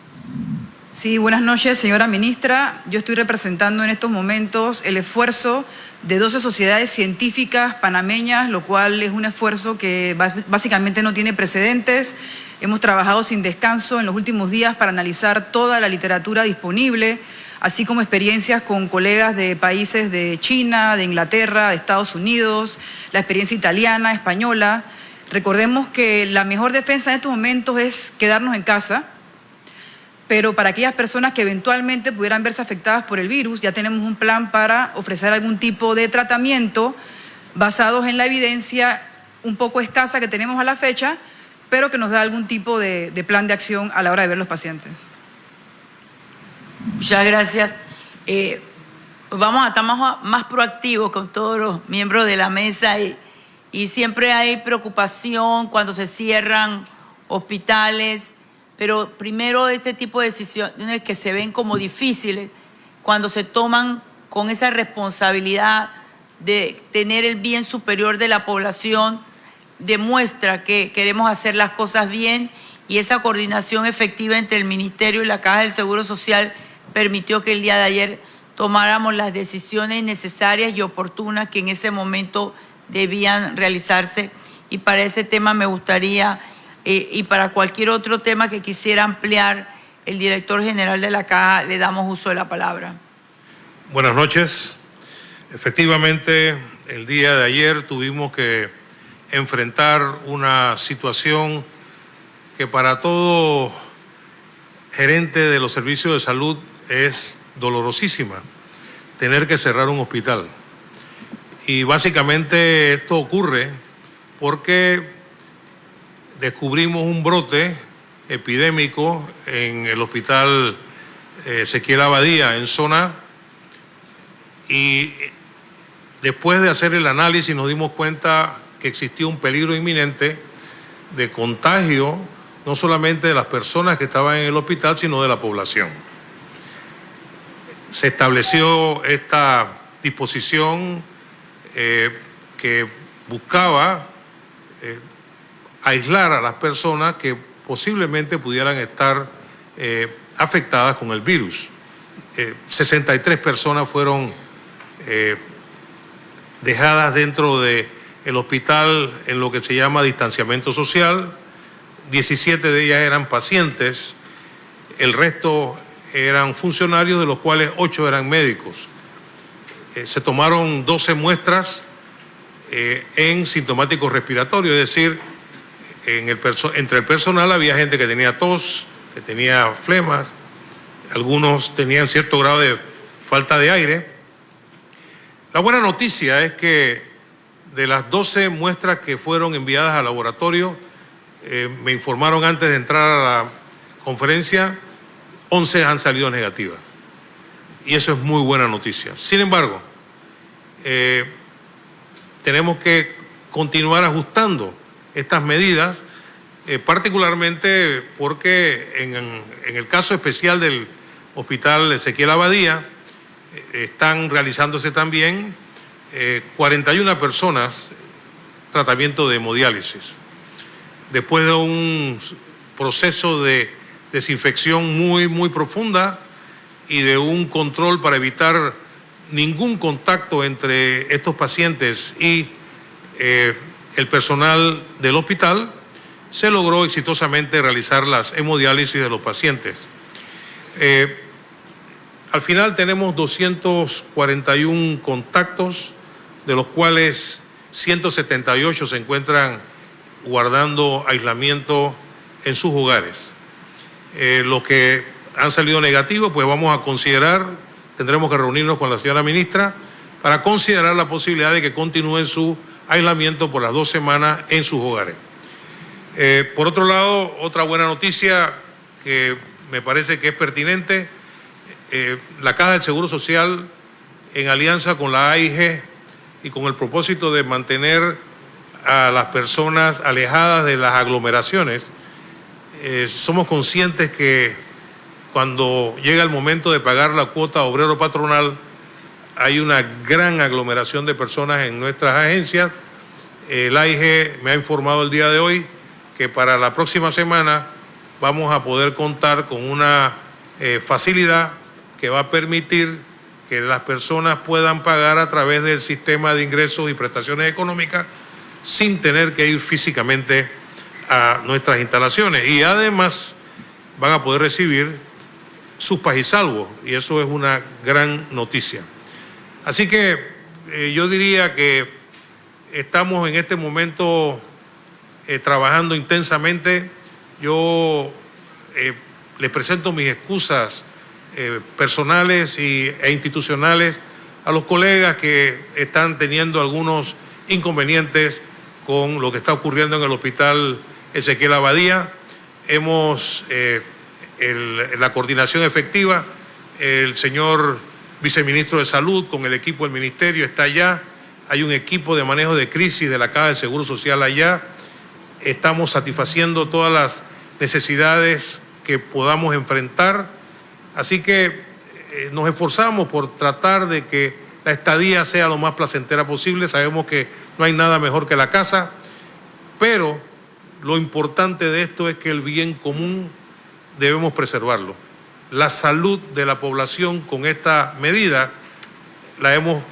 Sí, buenas noches, señora ministra. Yo estoy representando en estos momentos el esfuerzo de 12 sociedades científicas panameñas, lo cual es un esfuerzo que básicamente no tiene precedentes. Hemos trabajado sin descanso en los últimos días para analizar toda la literatura disponible, así como experiencias con colegas de países de China, de Inglaterra, de Estados Unidos, la experiencia italiana, española. Recordemos que la mejor defensa en estos momentos es quedarnos en casa, pero para aquellas personas que eventualmente pudieran verse afectadas por el virus, ya tenemos un plan para ofrecer algún tipo de tratamiento basados en la evidencia un poco escasa que tenemos a la fecha, pero que nos da algún tipo de plan de acción a la hora de ver los pacientes. Muchas gracias. Vamos a estar más proactivos con todos los miembros de la mesa y siempre hay preocupación cuando se cierran hospitales, pero primero este tipo de decisiones que se ven como difíciles, cuando se toman con esa responsabilidad de tener el bien superior de la población, demuestra que queremos hacer las cosas bien, y esa coordinación efectiva entre el Ministerio y la Caja del Seguro Social permitió que el día de ayer tomáramos las decisiones necesarias y oportunas que en ese momento debían realizarse. Y para ese tema me gustaría, y para cualquier otro tema que quisiera ampliar, el director general de la Caja, le damos uso de la palabra. Buenas noches. Efectivamente, el día de ayer tuvimos que enfrentar una situación que para todo gerente de los servicios de salud es dolorosísima, tener que cerrar un hospital. Y básicamente esto ocurre porque descubrimos un brote epidémico en el hospital Ezequiel Abadía, en Zona, y después de hacer el análisis nos dimos cuenta que existía un peligro inminente de contagio, no solamente de las personas que estaban en el hospital, sino de la población. Se estableció esta disposición que buscaba aislar a las personas que posiblemente pudieran estar afectadas con el virus. 63 personas fueron dejadas dentro del hospital en lo que se llama distanciamiento social. 17 de ellas eran pacientes, el resto eran funcionarios, de los cuales 8 eran médicos. Se tomaron 12 muestras en sintomáticos respiratorios, es decir, entre el personal había gente que tenía tos, que tenía flemas, algunos tenían cierto grado de falta de aire. La buena noticia es que de las 12 muestras que fueron enviadas al laboratorio, me informaron antes de entrar a la conferencia, 11 han salido negativas. Y eso es muy buena noticia. Sin embargo, tenemos que continuar ajustando estas medidas, particularmente porque en el caso especial del hospital Ezequiel Abadía, están realizándose también 41 personas tratamiento de hemodiálisis. Después de un proceso de desinfección muy profunda y de un control para evitar ningún contacto entre estos pacientes y el personal del hospital, se logró exitosamente realizar las hemodiálisis de los pacientes. Al final tenemos 241 contactos, de los cuales 178 se encuentran guardando aislamiento en sus hogares. Los que han salido negativos, pues vamos a considerar, tendremos que reunirnos con la señora ministra para considerar la posibilidad de que continúen su aislamiento por las 2 semanas en sus hogares. Por otro lado, otra buena noticia que me parece que es pertinente, la Caja del Seguro Social, en alianza con la AIG y con el propósito de mantener a las personas alejadas de las aglomeraciones, somos conscientes que cuando llega el momento de pagar la cuota obrero patronal, hay una gran aglomeración de personas en nuestras agencias. El AIG me ha informado el día de hoy que para la próxima semana vamos a poder contar con una facilidad que va a permitir que las personas puedan pagar a través del sistema de ingresos y prestaciones económicas sin tener que ir físicamente a nuestras instalaciones. Y además van a poder recibir sus pagisalvos, y eso es una gran noticia. Así que yo diría que estamos en este momento trabajando intensamente. Yo les presento mis excusas personales e institucionales a los colegas que están teniendo algunos inconvenientes con lo que está ocurriendo en el Hospital Ezequiel Abadía. Hemos la coordinación efectiva, el señor viceministro de Salud con el equipo del ministerio está allá, hay un equipo de manejo de crisis de la Caja del Seguro Social allá, estamos satisfaciendo todas las necesidades que podamos enfrentar, así que nos esforzamos por tratar de que la estadía sea lo más placentera posible. Sabemos que no hay nada mejor que la casa, pero lo importante de esto es que el bien común debemos preservarlo. La salud de la población con esta medida la hemos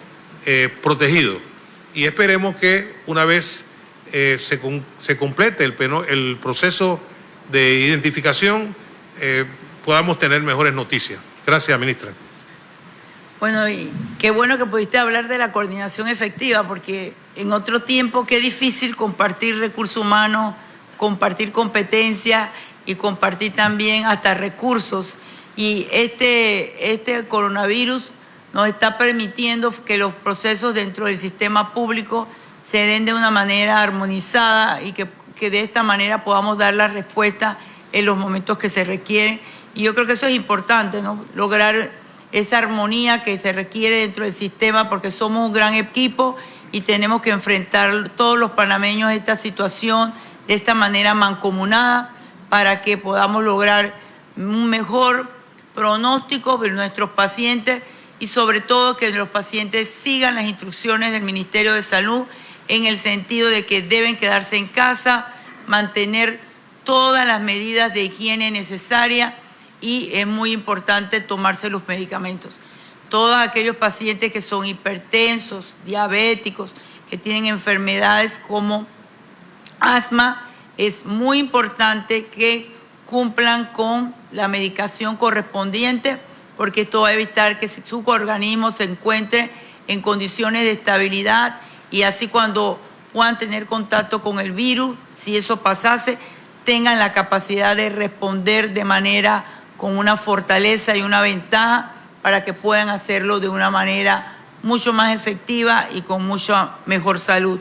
protegido y esperemos que una vez se complete el proceso de identificación podamos tener mejores noticias. Gracias, ministra. Bueno, y qué bueno que pudiste hablar de la coordinación efectiva, porque en otro tiempo qué difícil compartir recursos humanos, compartir competencias y compartir también hasta recursos. Y este coronavirus nos está permitiendo que los procesos dentro del sistema público se den de una manera armonizada y que de esta manera podamos dar la respuesta en los momentos que se requieren. Y yo creo que eso es importante, ¿no? Lograr esa armonía que se requiere dentro del sistema, porque somos un gran equipo y tenemos que enfrentar todos los panameños esta situación de esta manera mancomunada para que podamos lograr un mejor pronóstico de nuestros pacientes y sobre todo que los pacientes sigan las instrucciones del Ministerio de Salud en el sentido de que deben quedarse en casa, mantener todas las medidas de higiene necesarias y es muy importante tomarse los medicamentos. Todos aquellos pacientes que son hipertensos, diabéticos, que tienen enfermedades como asma, es muy importante que cumplan con la medicación correspondiente, porque esto va a evitar que su organismo se encuentre en condiciones de estabilidad y así cuando puedan tener contacto con el virus, si eso pasase, tengan la capacidad de responder de manera con una fortaleza y una ventaja para que puedan hacerlo de una manera mucho más efectiva y con mucha mejor salud.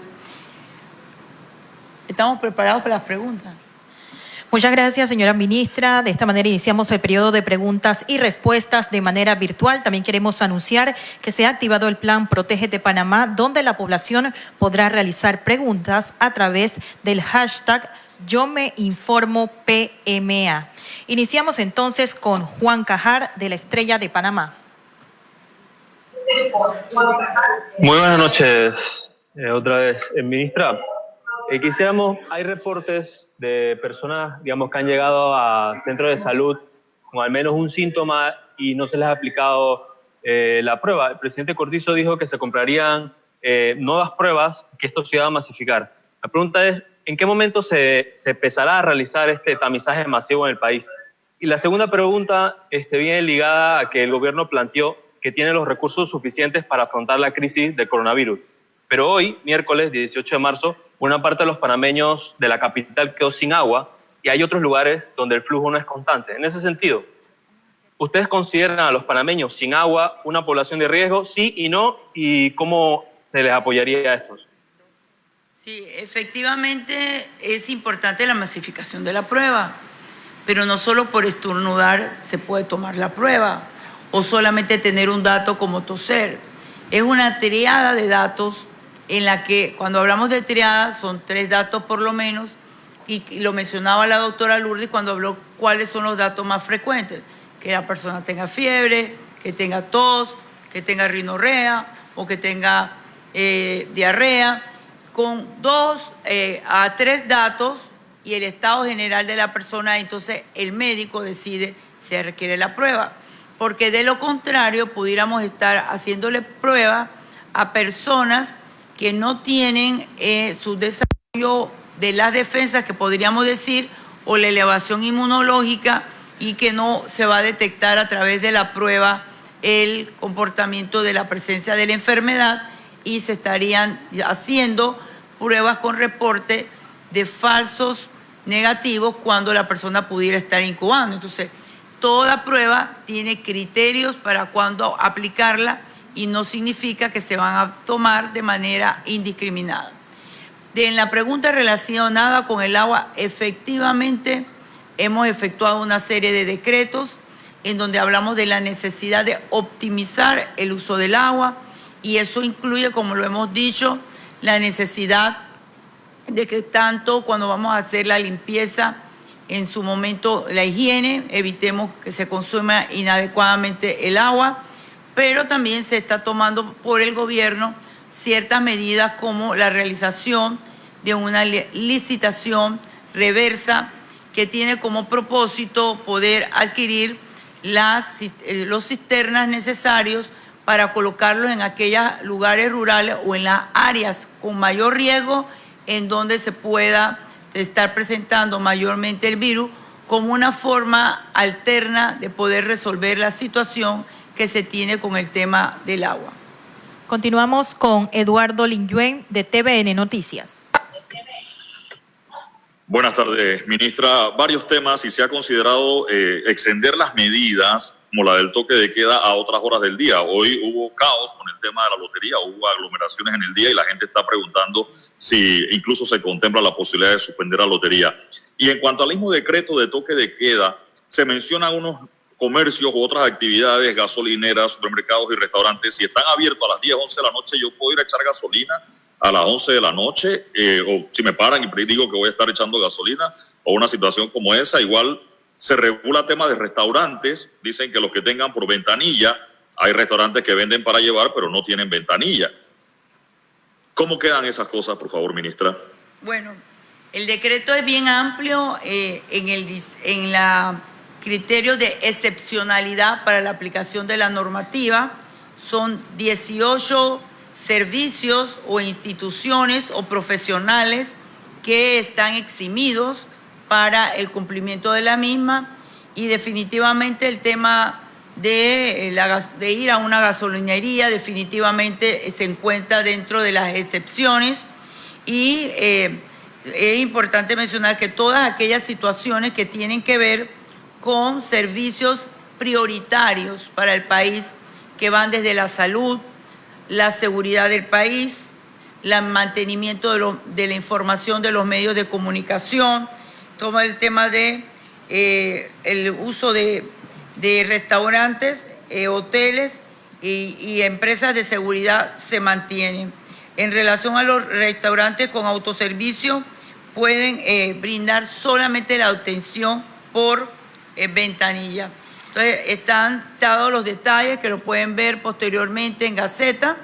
¿Estamos preparados para las preguntas? Muchas gracias, señora ministra. De esta manera iniciamos el periodo de preguntas y respuestas de manera virtual. También queremos anunciar que se ha activado el plan Protégete Panamá, donde la población podrá realizar preguntas a través del hashtag Yo Me Informo PMA. Iniciamos entonces con Juan Cajar de La Estrella de Panamá. Muy buenas noches, otra vez, ministra. Hay reportes de personas, digamos, que han llegado a centros de salud con al menos un síntoma y no se les ha aplicado la prueba. El presidente Cortizo dijo que se comprarían nuevas pruebas, que esto se iba a masificar. La pregunta es, ¿en qué momento se empezará a realizar este tamizaje masivo en el país? Y la segunda pregunta viene ligada a que el gobierno planteó que tiene los recursos suficientes para afrontar la crisis del coronavirus. Pero hoy, miércoles 18 de marzo, una parte de los panameños de la capital quedó sin agua y hay otros lugares donde el flujo no es constante. En ese sentido, ¿ustedes consideran a los panameños sin agua una población de riesgo? Sí y no, ¿y cómo se les apoyaría a estos? Sí, efectivamente es importante la masificación de la prueba, pero no solo por estornudar se puede tomar la prueba o solamente tener un dato como toser. Es una triada de datos en la que cuando hablamos de triada son 3 datos por lo menos y lo mencionaba la doctora Lourdes cuando habló cuáles son los datos más frecuentes, que la persona tenga fiebre, que tenga tos, que tenga rinorrea o que tenga diarrea. Con 2 a 3 datos y el estado general de la persona, entonces el médico decide si requiere la prueba. Porque de lo contrario pudiéramos estar haciéndole prueba a personas que no tienen su desarrollo de las defensas que podríamos decir o la elevación inmunológica y que no se va a detectar a través de la prueba el comportamiento de la presencia de la enfermedad y se estarían haciendo pruebas con reporte de falsos negativos cuando la persona pudiera estar incubando. Entonces, toda prueba tiene criterios para cuándo aplicarla y no significa que se van a tomar de manera indiscriminada. En la pregunta relacionada con el agua, efectivamente hemos efectuado una serie de decretos en donde hablamos de la necesidad de optimizar el uso del agua y eso incluye, como lo hemos dicho, la necesidad de que tanto cuando vamos a hacer la limpieza, en su momento la higiene, evitemos que se consuma inadecuadamente el agua, pero también se está tomando por el gobierno ciertas medidas como la realización de una licitación reversa que tiene como propósito poder adquirir los cisternas necesarios para colocarlos en aquellos lugares rurales o en las áreas con mayor riesgo en donde se pueda estar presentando mayormente el virus como una forma alterna de poder resolver la situación que se tiene con el tema del agua. Continuamos con Eduardo Linjuen de TVN Noticias. Buenas tardes, ministra. Varios temas y se ha considerado extender las medidas como la del toque de queda a otras horas del día. Hoy hubo caos con el tema de la lotería, hubo aglomeraciones en el día y la gente está preguntando si incluso se contempla la posibilidad de suspender la lotería. Y en cuanto al mismo decreto de toque de queda, se mencionan unos comercios u otras actividades, gasolineras, supermercados y restaurantes. Si están abiertos a las 10, 11 de la noche, yo puedo ir a echar gasolina a las 11 de la noche, o si me paran y digo que voy a estar echando gasolina, o una situación como esa. Igual se regula tema de restaurantes, dicen que los que tengan por ventanilla, hay restaurantes que venden para llevar, pero no tienen ventanilla. ¿Cómo quedan esas cosas, por favor, ministra? Bueno, el decreto es bien amplio en el criterio de excepcionalidad para la aplicación de la normativa. Son 18 servicios o instituciones o profesionales que están eximidos para el cumplimiento de la misma y definitivamente el tema de ir a una gasolinería definitivamente se encuentra dentro de las excepciones y es importante mencionar que todas aquellas situaciones que tienen que ver con servicios prioritarios para el país que van desde la salud, la seguridad del país, el mantenimiento de la información de los medios de comunicación, todo el tema de el uso de restaurantes, hoteles y empresas de seguridad se mantienen. En relación a los restaurantes con autoservicio, pueden brindar solamente la atención por ventanilla. Entonces, están dados los detalles que lo pueden ver posteriormente en Gaceta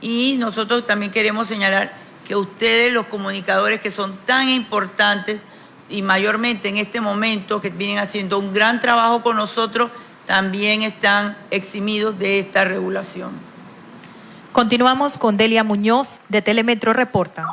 y nosotros también queremos señalar que ustedes, los comunicadores que son tan importantes y mayormente en este momento que vienen haciendo un gran trabajo con nosotros, también están eximidos de esta regulación. Continuamos con Delia Muñoz de Telemetro Reporta.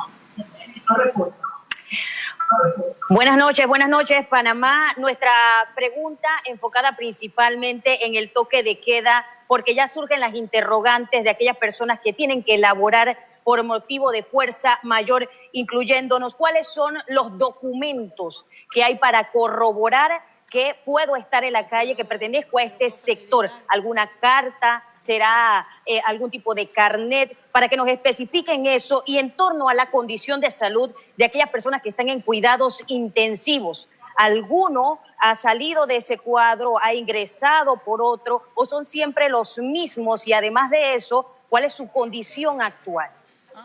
Buenas noches, Panamá. Nuestra pregunta enfocada principalmente en el toque de queda, porque ya surgen las interrogantes de aquellas personas que tienen que elaborar por motivo de fuerza mayor, incluyéndonos cuáles son los documentos que hay para corroborar que puedo estar en la calle, que pertenezco a este sector. ¿Alguna carta? ¿Será algún tipo de carnet? Para que nos especifiquen eso y en torno a la condición de salud de aquellas personas que están en cuidados intensivos. ¿Alguno ha salido de ese cuadro, ha ingresado por otro o son siempre los mismos? Y además de eso, ¿cuál es su condición actual?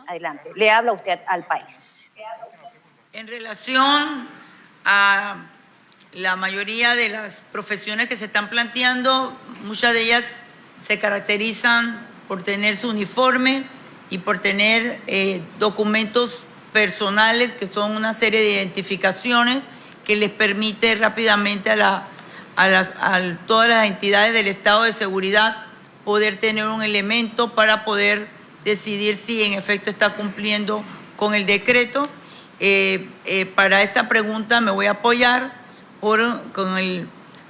Adelante, le habla usted al país. En relación a la mayoría de las profesiones que se están planteando, muchas de ellas se caracterizan por tener su uniforme y por tener documentos personales que son una serie de identificaciones que les permite rápidamente a todas las entidades del Estado de Seguridad poder tener un elemento para poder decidir si en efecto está cumpliendo con el decreto. Para esta pregunta me voy a apoyar con el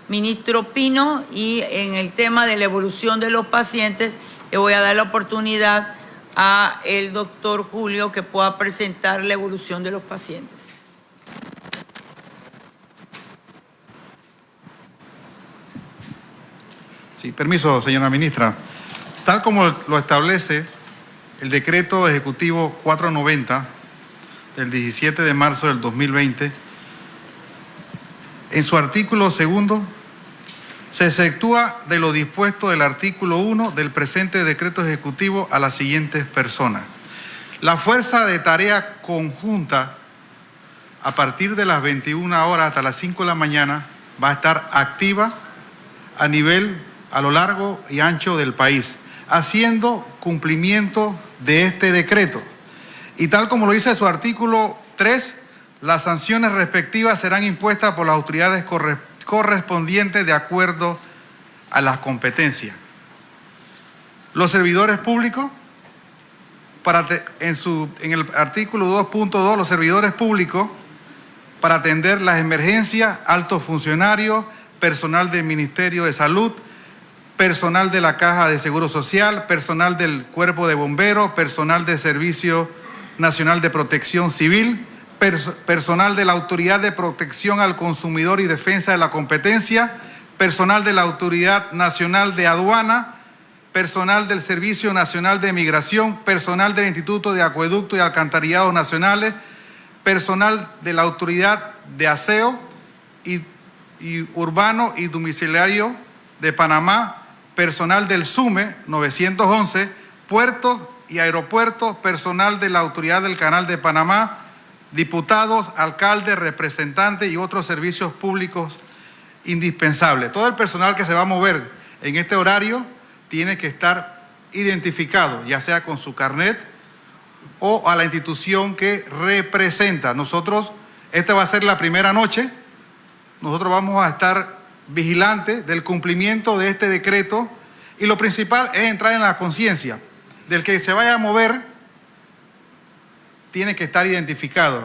ministro Pino y en el tema de la evolución de los pacientes le voy a dar la oportunidad a el doctor Julio que pueda presentar la evolución de los pacientes. Sí, permiso, señora ministra. Tal como lo establece el decreto ejecutivo 490 del 17 de marzo del 2020, en su artículo segundo, se exceptúa de lo dispuesto del artículo 1 del presente decreto ejecutivo a las siguientes personas. La fuerza de tarea conjunta, a partir de las 21 horas hasta las 5 de la mañana, va a estar activa a lo largo y ancho del país, haciendo cumplimiento de este decreto. Y tal como lo dice su artículo 3, las sanciones respectivas serán impuestas por las autoridades correspondientes de acuerdo a las competencias. Los servidores públicos, en el artículo 2.2, los servidores públicos, para atender las emergencias, altos funcionarios, personal del Ministerio de Salud, personal de la Caja de Seguro Social, personal del Cuerpo de Bomberos, personal del Servicio Nacional de Protección Civil, personal de la Autoridad de Protección al Consumidor y Defensa de la Competencia, personal de la Autoridad Nacional de Aduana, personal del Servicio Nacional de Migración, personal del Instituto de Acueducto y Alcantarillados Nacionales, personal de la Autoridad de Aseo y Urbano y Domiciliario de Panamá, personal del SUME 911, puertos y aeropuertos, personal de la Autoridad del Canal de Panamá, diputados, alcaldes, representantes y otros servicios públicos indispensables. Todo el personal que se va a mover en este horario tiene que estar identificado, ya sea con su carnet o a la institución que representa. Esta va a ser la primera noche, nosotros vamos a estar vigilantes del cumplimiento de este decreto y lo principal es entrar en la conciencia del que se vaya a mover. Tiene que estar identificado.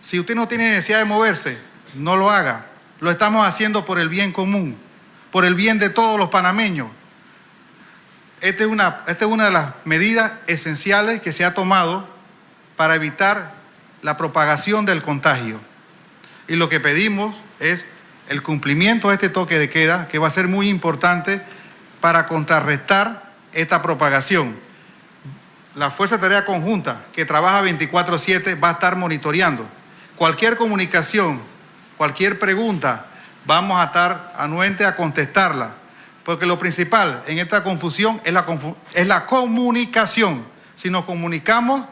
Si usted no tiene necesidad de moverse, no lo haga. Lo estamos haciendo por el bien común, por el bien de todos los panameños. Esta es una de las medidas esenciales que se ha tomado para evitar la propagación del contagio. Y lo que pedimos es el cumplimiento de este toque de queda, que va a ser muy importante para contrarrestar esta propagación. La Fuerza de Tarea Conjunta, que trabaja 24/7, va a estar monitoreando. Cualquier comunicación, cualquier pregunta, vamos a estar anuentes a contestarla. Porque lo principal en esta confusión es la comunicación. Si nos comunicamos,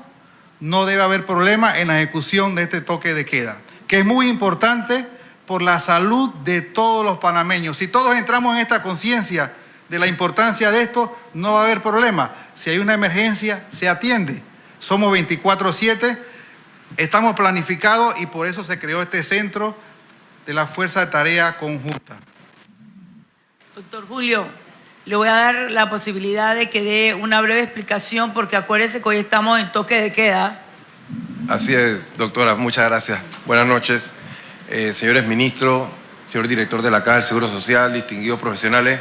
no debe haber problema en la ejecución de este toque de queda, que es muy importante por la salud de todos los panameños. Si todos entramos en esta conciencia de la importancia de esto, no va a haber problema. Si hay una emergencia, se atiende. Somos 24/7, estamos planificados y por eso se creó este centro de la Fuerza de Tarea Conjunta. Doctor Julio, le voy a dar la posibilidad de que dé una breve explicación porque acuérdese que hoy estamos en toque de queda. Así es, doctora, muchas gracias. Buenas noches, señores ministros, señor director de la Caja del Seguro Social, distinguidos profesionales.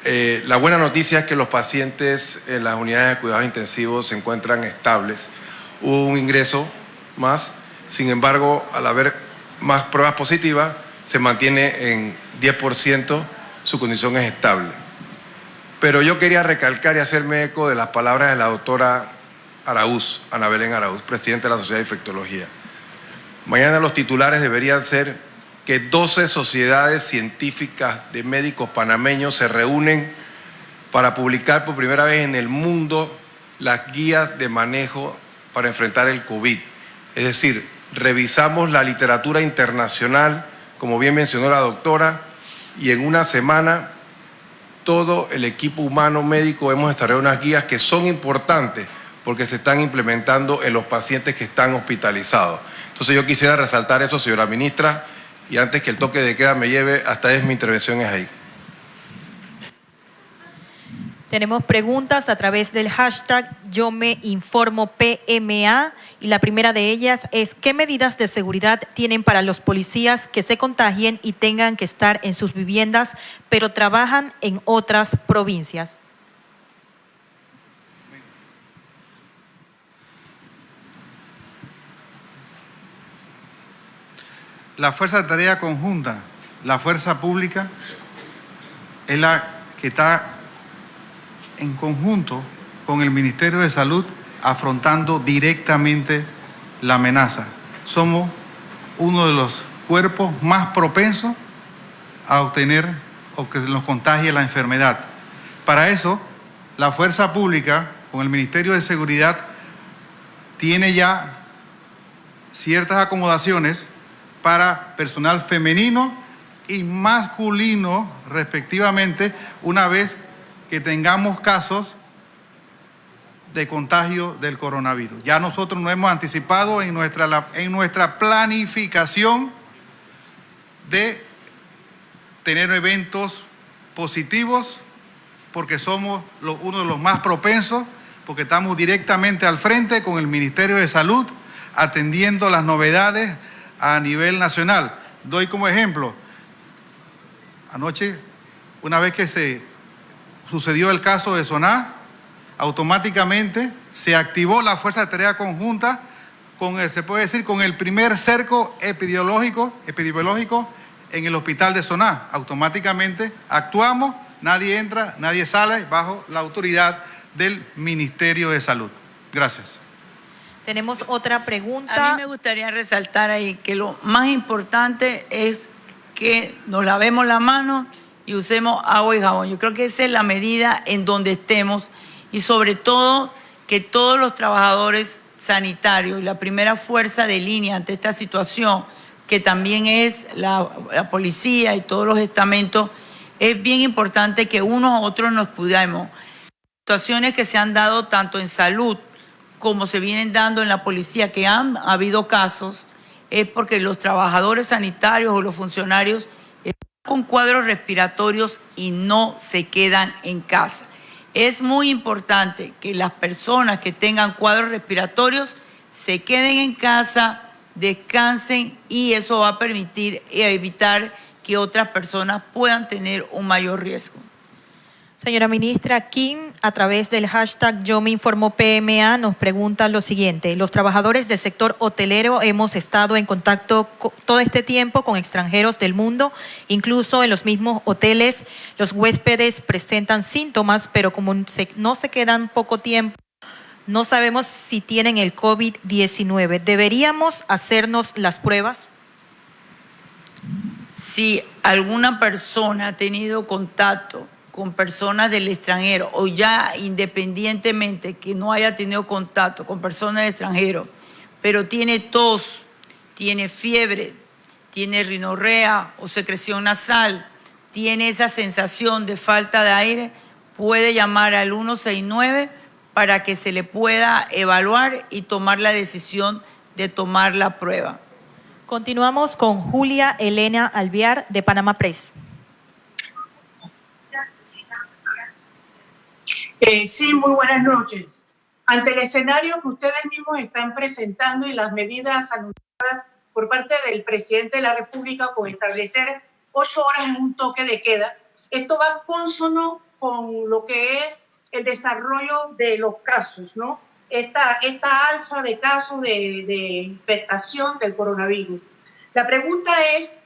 La buena noticia es que los pacientes en las unidades de cuidados intensivos se encuentran estables. Hubo un ingreso más, sin embargo, al haber más pruebas positivas, se mantiene en 10%, su condición es estable. Pero yo quería recalcar y hacerme eco de las palabras de la doctora Araúz, Ana Belén Araúz, presidenta de la Sociedad de Infectología. Mañana los titulares deberían ser que 12 sociedades científicas de médicos panameños se reúnen para publicar por primera vez en el mundo las guías de manejo para enfrentar el COVID. Es decir, revisamos la literatura internacional, como bien mencionó la doctora, y en una semana todo el equipo humano médico hemos desarrollado unas guías que son importantes porque se están implementando en los pacientes que están hospitalizados. Entonces yo quisiera resaltar eso, señora ministra, y antes que el toque de queda me lleve, hasta mi intervención es ahí. Tenemos preguntas a través del hashtag Yo Me Informo PMA y la primera de ellas es ¿qué medidas de seguridad tienen para los policías que se contagien y tengan que estar en sus viviendas pero trabajan en otras provincias? La Fuerza de Tarea Conjunta, la Fuerza Pública, es la que está en conjunto con el Ministerio de Salud afrontando directamente la amenaza. Somos uno de los cuerpos más propensos a obtener o que nos contagie la enfermedad. Para eso, la Fuerza Pública, con el Ministerio de Seguridad, tiene ya ciertas acomodaciones para personal femenino y masculino, respectivamente, una vez que tengamos casos de contagio del coronavirus. Ya nosotros nos hemos anticipado en nuestra planificación de tener eventos positivos, porque somos uno de los más propensos, porque estamos directamente al frente con el Ministerio de Salud, atendiendo las novedades a nivel nacional. Doy como ejemplo, anoche, una vez que se sucedió el caso de Soná, automáticamente se activó la Fuerza de Tarea Conjunta se puede decir, con el primer cerco epidemiológico en el hospital de Soná. Automáticamente actuamos, nadie entra, nadie sale, bajo la autoridad del Ministerio de Salud. Gracias. Tenemos otra pregunta. A mí me gustaría resaltar ahí que lo más importante es que nos lavemos la mano y usemos agua y jabón. Yo creo que esa es la medida en donde estemos y sobre todo que todos los trabajadores sanitarios y la primera fuerza de línea ante esta situación, que también es la policía y todos los estamentos, es bien importante que unos a otros nos cuidemos. Situaciones que se han dado tanto en salud como se vienen dando en la policía, que han habido casos, es porque los trabajadores sanitarios o los funcionarios están con cuadros respiratorios y no se quedan en casa. Es muy importante que las personas que tengan cuadros respiratorios se queden en casa, descansen, y eso va a permitir evitar que otras personas puedan tener un mayor riesgo. Señora ministra, Kim, a través del hashtag Yo Me Informo PMA, nos pregunta lo siguiente. Los trabajadores del sector hotelero hemos estado en contacto todo este tiempo con extranjeros del mundo, incluso en los mismos hoteles. Los huéspedes presentan síntomas, pero como no se quedan poco tiempo, no sabemos si tienen el COVID-19. ¿Deberíamos hacernos las pruebas? Si alguna persona ha tenido contacto con personas del extranjero o ya independientemente que no haya tenido contacto con personas del extranjero, pero tiene tos, tiene fiebre, tiene rinorrea o secreción nasal, tiene esa sensación de falta de aire, puede llamar al 169 para que se le pueda evaluar y tomar la decisión de tomar la prueba. Continuamos con Julia Elena Alvear de Panamá Press. Sí, muy buenas noches. Ante el escenario que ustedes mismos están presentando y las medidas anunciadas por parte del presidente de la República con establecer 8 horas en un toque de queda, esto va consono con lo que es el desarrollo de los casos, ¿no? Esta alza de casos de infectación del coronavirus. La pregunta es,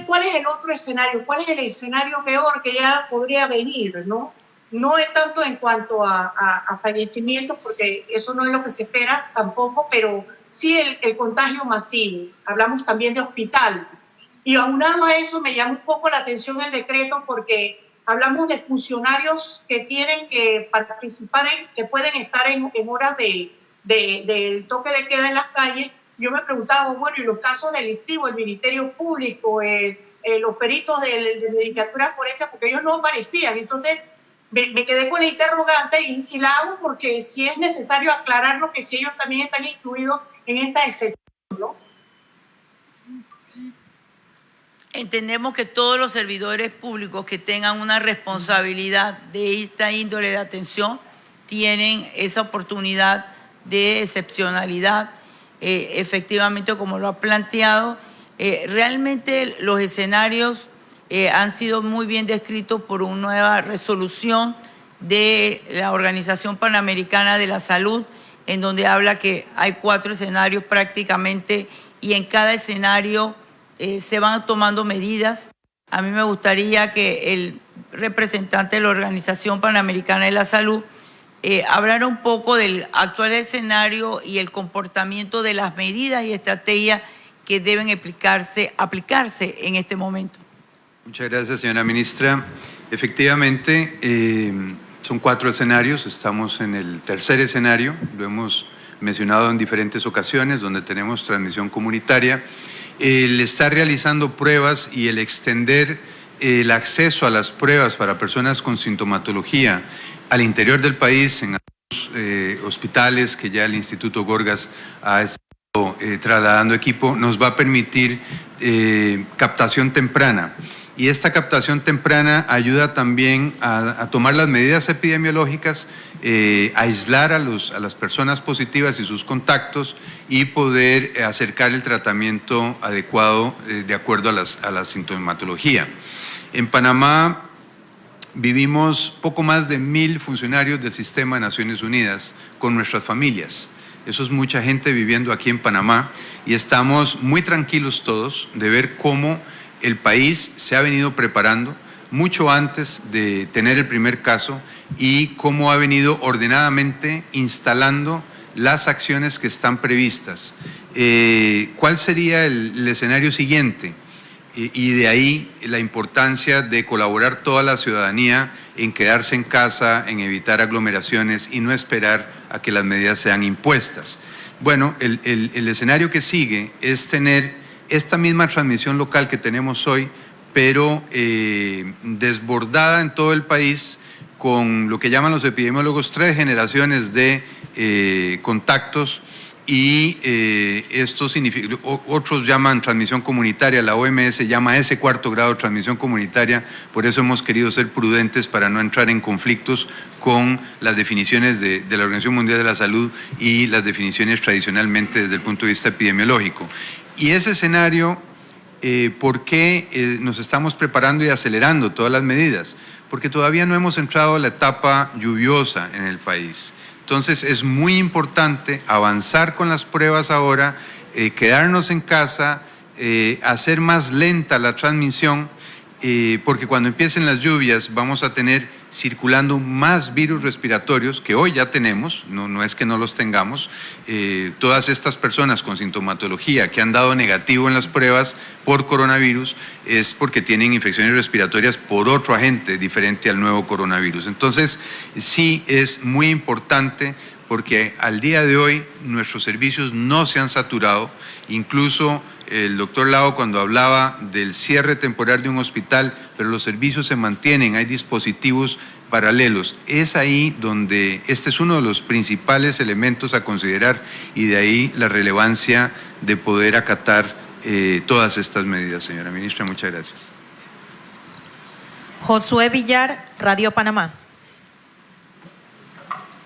¿cuál es el otro escenario? ¿Cuál es el escenario peor que ya podría venir, no? No es tanto en cuanto a fallecimientos, porque eso no es lo que se espera tampoco, pero sí el contagio masivo. Hablamos también de hospital. Y aunado a eso me llama un poco la atención el decreto, porque hablamos de funcionarios que tienen que participar, que pueden estar en horas del toque de queda en las calles. Yo me preguntaba, bueno, y los casos delictivos, el Ministerio Público, los peritos de medicatura forense, porque ellos no aparecían. Entonces, me quedé con la interrogante y la hago porque si es necesario aclararlo, que si ellos también están incluidos en esta excepción, ¿no? Entendemos que todos los servidores públicos que tengan una responsabilidad de esta índole de atención tienen esa oportunidad de excepcionalidad, efectivamente como lo ha planteado. Realmente los escenarios han sido muy bien descritos por una nueva resolución de la Organización Panamericana de la Salud, en donde habla que hay 4 escenarios prácticamente y en cada escenario se van tomando medidas. A mí me gustaría que el representante de la Organización Panamericana de la Salud hablara un poco del actual escenario y el comportamiento de las medidas y estrategias que deben aplicarse en este momento. Muchas gracias, señora ministra. Efectivamente, son 4 escenarios. Estamos en el tercer escenario. Lo hemos mencionado en diferentes ocasiones, donde tenemos transmisión comunitaria. El estar realizando pruebas y el extender el acceso a las pruebas para personas con sintomatología al interior del país, en algunos hospitales que ya el Instituto Gorgas ha estado trasladando equipo, nos va a permitir captación temprana. Y esta captación temprana ayuda también a tomar las medidas epidemiológicas, aislar a las personas positivas y sus contactos y poder acercar el tratamiento adecuado de acuerdo a la sintomatología. En Panamá vivimos poco más de 1,000 funcionarios del Sistema de Naciones Unidas con nuestras familias. Eso es mucha gente viviendo aquí en Panamá y estamos muy tranquilos todos de ver cómo el país se ha venido preparando mucho antes de tener el primer caso y cómo ha venido ordenadamente instalando las acciones que están previstas. ¿Cuál sería el escenario siguiente? Y de ahí la importancia de colaborar toda la ciudadanía en quedarse en casa, en evitar aglomeraciones y no esperar a que las medidas sean impuestas. Bueno, el escenario que sigue es tener esta misma transmisión local que tenemos hoy, pero desbordada en todo el país con lo que llaman los epidemiólogos 3 generaciones de contactos y esto significa, otros llaman transmisión comunitaria, la OMS llama ese 4º grado de transmisión comunitaria, por eso hemos querido ser prudentes para no entrar en conflictos con las definiciones de la Organización Mundial de la Salud y las definiciones tradicionalmente desde el punto de vista epidemiológico. Y ese escenario, ¿por qué nos estamos preparando y acelerando todas las medidas? Porque todavía no hemos entrado a la etapa lluviosa en el país. Entonces es muy importante avanzar con las pruebas ahora, quedarnos en casa, hacer más lenta la transmisión, porque cuando empiecen las lluvias vamos a tener circulando más virus respiratorios que hoy ya tenemos, no es que no los tengamos. Todas estas personas con sintomatología que han dado negativo en las pruebas por coronavirus es porque tienen infecciones respiratorias por otro agente diferente al nuevo coronavirus. Entonces, sí es muy importante porque al día de hoy nuestros servicios no se han saturado, incluso el doctor Lao cuando hablaba del cierre temporal de un hospital, pero los servicios se mantienen, hay dispositivos paralelos. Es ahí donde este es uno de los principales elementos a considerar y de ahí la relevancia de poder acatar todas estas medidas, señora ministra. Muchas gracias. Josué Villar, Radio Panamá.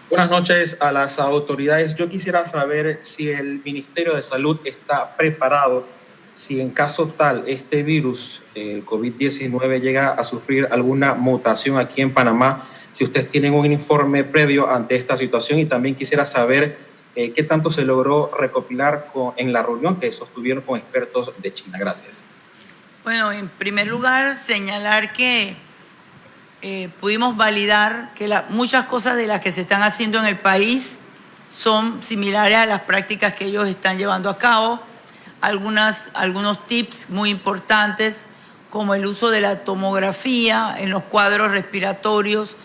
Buenas noches a las autoridades. Yo quisiera saber si el Ministerio de Salud está preparado si en caso tal este virus, el COVID-19, llega a sufrir alguna mutación aquí en Panamá, si ustedes tienen un informe previo ante esta situación, y también quisiera saber qué tanto se logró recopilar en la reunión que sostuvieron con expertos de China. Gracias. Bueno, en primer lugar, señalar que pudimos validar que muchas cosas de las que se están haciendo en el país son similares a las prácticas que ellos están llevando a cabo. Algunos tips muy importantes, como el uso de la tomografía en los cuadros respiratorios,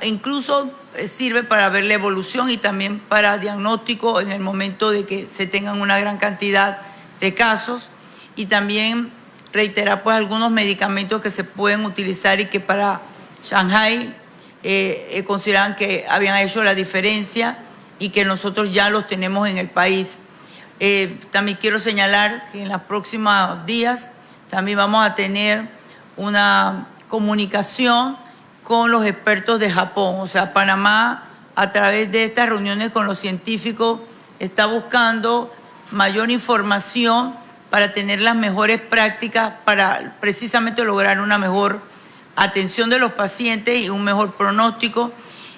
incluso sirve para ver la evolución y también para diagnóstico en el momento de que se tengan una gran cantidad de casos, y también reiterar pues algunos medicamentos que se pueden utilizar y que para Shanghái consideraban que habían hecho la diferencia y que nosotros ya los tenemos en el país. También quiero señalar que en los próximos días también vamos a tener una comunicación con los expertos de Japón. O sea, Panamá, a través de estas reuniones con los científicos, está buscando mayor información para tener las mejores prácticas, para precisamente lograr una mejor atención de los pacientes y un mejor pronóstico.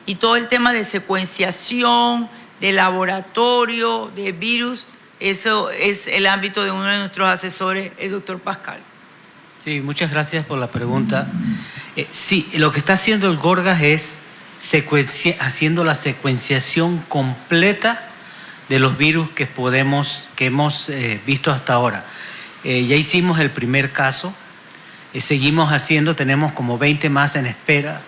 Y todo el tema de secuenciación, de laboratorio, de virus, eso es el ámbito de uno de nuestros asesores, el doctor Pascal. Sí, muchas gracias por la pregunta. Sí, lo que está haciendo el Gorgas es haciendo la secuenciación completa de los virus que hemos visto hasta ahora. Ya hicimos el primer caso, seguimos haciendo, tenemos como 20 más en espera.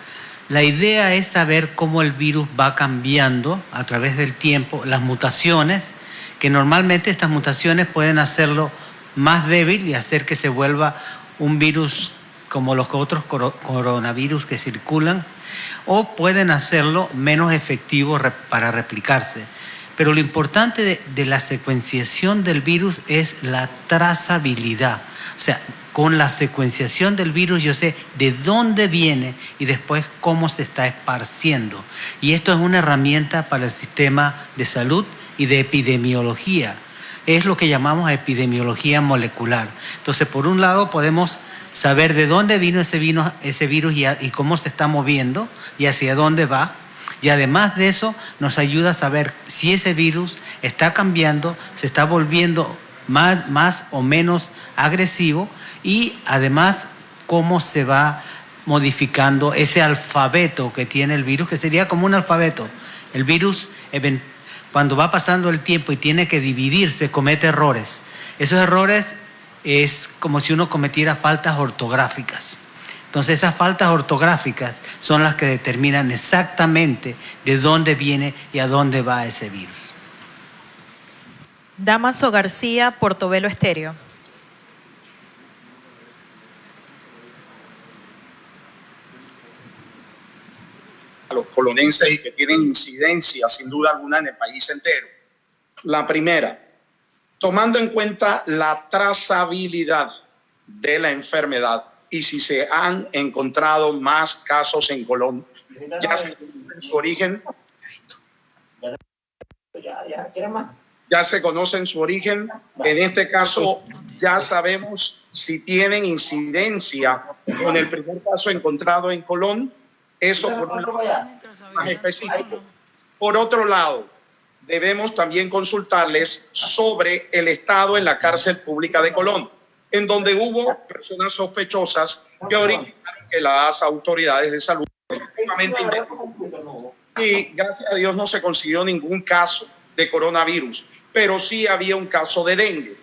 La idea es saber cómo el virus va cambiando a través del tiempo, las mutaciones, que normalmente estas mutaciones pueden hacerlo más débil y hacer que se vuelva un virus como los otros coronavirus que circulan, o pueden hacerlo menos efectivo para replicarse. Pero lo importante de la secuenciación del virus es la trazabilidad. O sea, con la secuenciación del virus yo sé de dónde viene y después cómo se está esparciendo. Y esto es una herramienta para el sistema de salud y de epidemiología. Es lo que llamamos epidemiología molecular. Entonces, por un lado, podemos saber de dónde vino ese virus y cómo se está moviendo y hacia dónde va. Y además de eso, nos ayuda a saber si ese virus está cambiando, se está volviendo más o menos agresivo, y además cómo se va modificando ese alfabeto que tiene el virus, que sería como un alfabeto. El virus, cuando va pasando el tiempo y tiene que dividirse, comete errores. Esos errores es como si uno cometiera faltas ortográficas. Entonces esas faltas ortográficas son las que determinan exactamente de dónde viene y a dónde va ese virus. Damaso García, Portobelo Estéreo. A los colonenses y que tienen incidencia sin duda alguna en el país entero. La primera, tomando en cuenta la trazabilidad de la enfermedad y si se han encontrado más casos en Colón, ya se conocen su origen. Ya se conocen su origen. En este caso, ya sabemos si tienen incidencia con el primer caso encontrado en Colón. Eso por un lado más específico. Por otro lado, debemos también consultarles sobre el estado en la cárcel pública de Colón, en donde hubo personas sospechosas que originaron que las autoridades de salud efectivamente investigaron. Y gracias a Dios no se consiguió ningún caso de coronavirus, pero sí había un caso de dengue.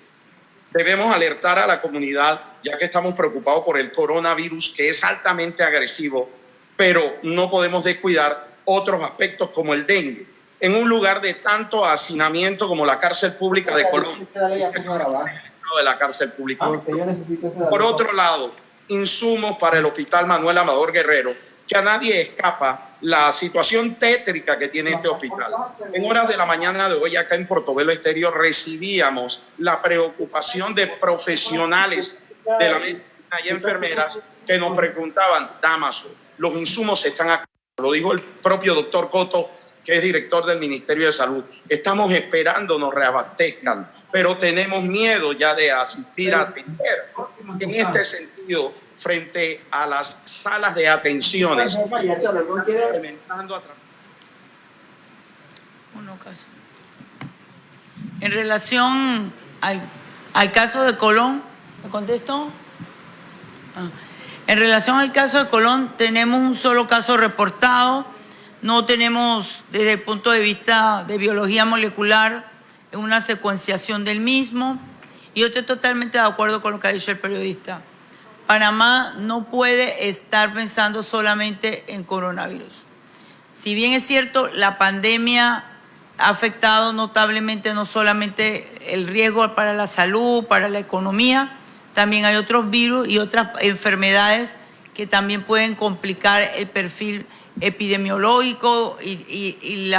Debemos alertar a la comunidad, ya que estamos preocupados por el coronavirus, que es altamente agresivo, pero no podemos descuidar otros aspectos como el dengue. En un lugar de tanto hacinamiento como la cárcel pública de Colón, de la cárcel pública. Por otro lado, insumos para el Hospital Manuel Amador Guerrero, que a nadie escapa la situación tétrica que tiene este hospital. En horas de la mañana de hoy, acá en Portobelo Estéreo, recibíamos la preocupación de profesionales de la medicina y enfermeras que nos preguntaban: Damaso, los insumos están acá. Lo dijo el propio doctor Coto, que es director del Ministerio de Salud. Estamos esperando nos reabastezcan, pero tenemos miedo ya de asistir a atender. En este sentido, frente a las salas de atenciones, implementando a través. En relación al caso de Colón, ¿me contestó? En relación al caso de Colón, tenemos un solo caso reportado. No tenemos, desde el punto de vista de biología molecular, una secuenciación del mismo. Y yo estoy totalmente de acuerdo con lo que ha dicho el periodista. Panamá no puede estar pensando solamente en coronavirus. Si bien es cierto, la pandemia ha afectado notablemente no solamente el riesgo para la salud, para la economía, también hay otros virus y otras enfermedades que también pueden complicar el perfil epidemiológico y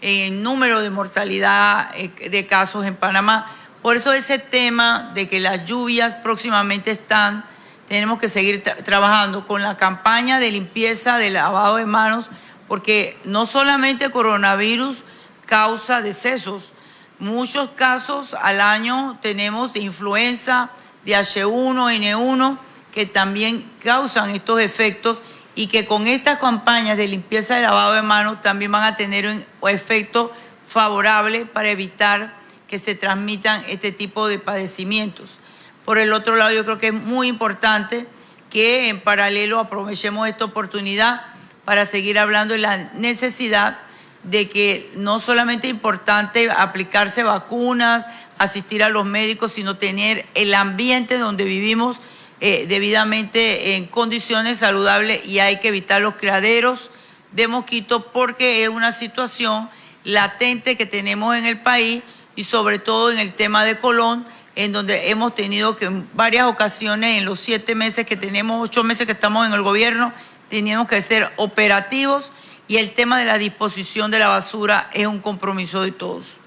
el número de mortalidad de casos en Panamá. Por eso ese tema de que las lluvias próximamente están, tenemos que seguir trabajando con la campaña de limpieza, de lavado de manos, porque no solamente coronavirus causa decesos, muchos casos al año tenemos de influenza, de H1N1, que también causan estos efectos y que con estas campañas de limpieza y lavado de manos también van a tener un efecto favorable para evitar que se transmitan este tipo de padecimientos. Por el otro lado, yo creo que es muy importante que en paralelo aprovechemos esta oportunidad para seguir hablando de la necesidad de que no solamente es importante aplicarse vacunas, asistir a los médicos, sino tener el ambiente donde vivimos debidamente en condiciones saludables, y hay que evitar los criaderos de mosquitos porque es una situación latente que tenemos en el país, y sobre todo en el tema de Colón, en donde hemos tenido que en varias ocasiones, en los 7 meses que tenemos, 8 meses que estamos en el gobierno, teníamos que ser operativos, y el tema de la disposición de la basura es un compromiso de todos.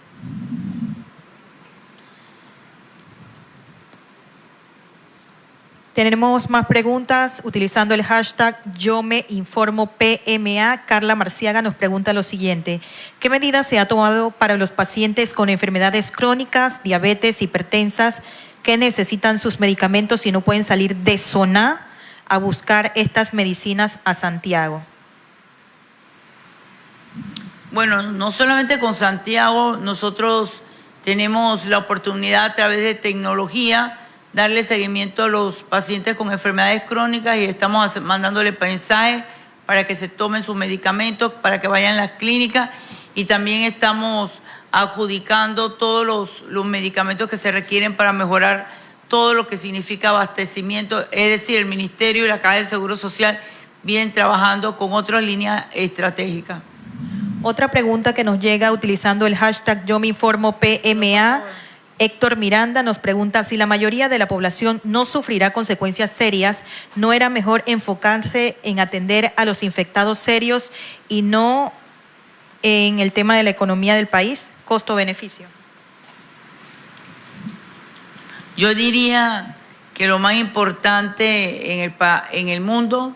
Tenemos más preguntas utilizando el hashtag Yo Me Informo PMA. Carla Marciaga nos pregunta lo siguiente: ¿qué medidas se ha tomado para los pacientes con enfermedades crónicas, diabetes, hipertensas, que necesitan sus medicamentos y no pueden salir de zona a buscar estas medicinas a Santiago? Bueno, no solamente con Santiago, nosotros tenemos la oportunidad a través de tecnología darle seguimiento a los pacientes con enfermedades crónicas, y estamos mandándole mensajes para que se tomen sus medicamentos, para que vayan a las clínicas, y también estamos adjudicando todos los medicamentos que se requieren para mejorar todo lo que significa abastecimiento. Es decir, el Ministerio y la Caja del Seguro Social vienen trabajando con otras líneas estratégicas. Otra pregunta que nos llega utilizando el hashtag Yo Me Informo PMA. Héctor Miranda nos pregunta: si la mayoría de la población no sufrirá consecuencias serias, ¿no era mejor enfocarse en atender a los infectados serios y no en el tema de la economía del país? Costo-beneficio. Yo diría que lo más importante en el mundo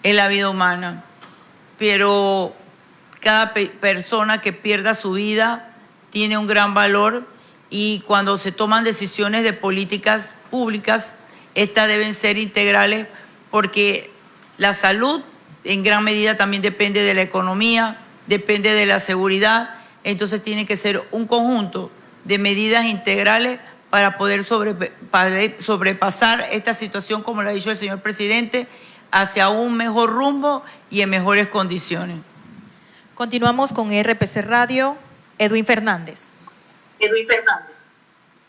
es la vida humana, pero cada persona que pierda su vida tiene un gran valor, y cuando se toman decisiones de políticas públicas, estas deben ser integrales, porque la salud en gran medida también depende de la economía, depende de la seguridad. Entonces tiene que ser un conjunto de medidas integrales para poder sobrepasar esta situación, como lo ha dicho el señor presidente, hacia un mejor rumbo y en mejores condiciones. Continuamos con RPC Radio. Edwin Fernández.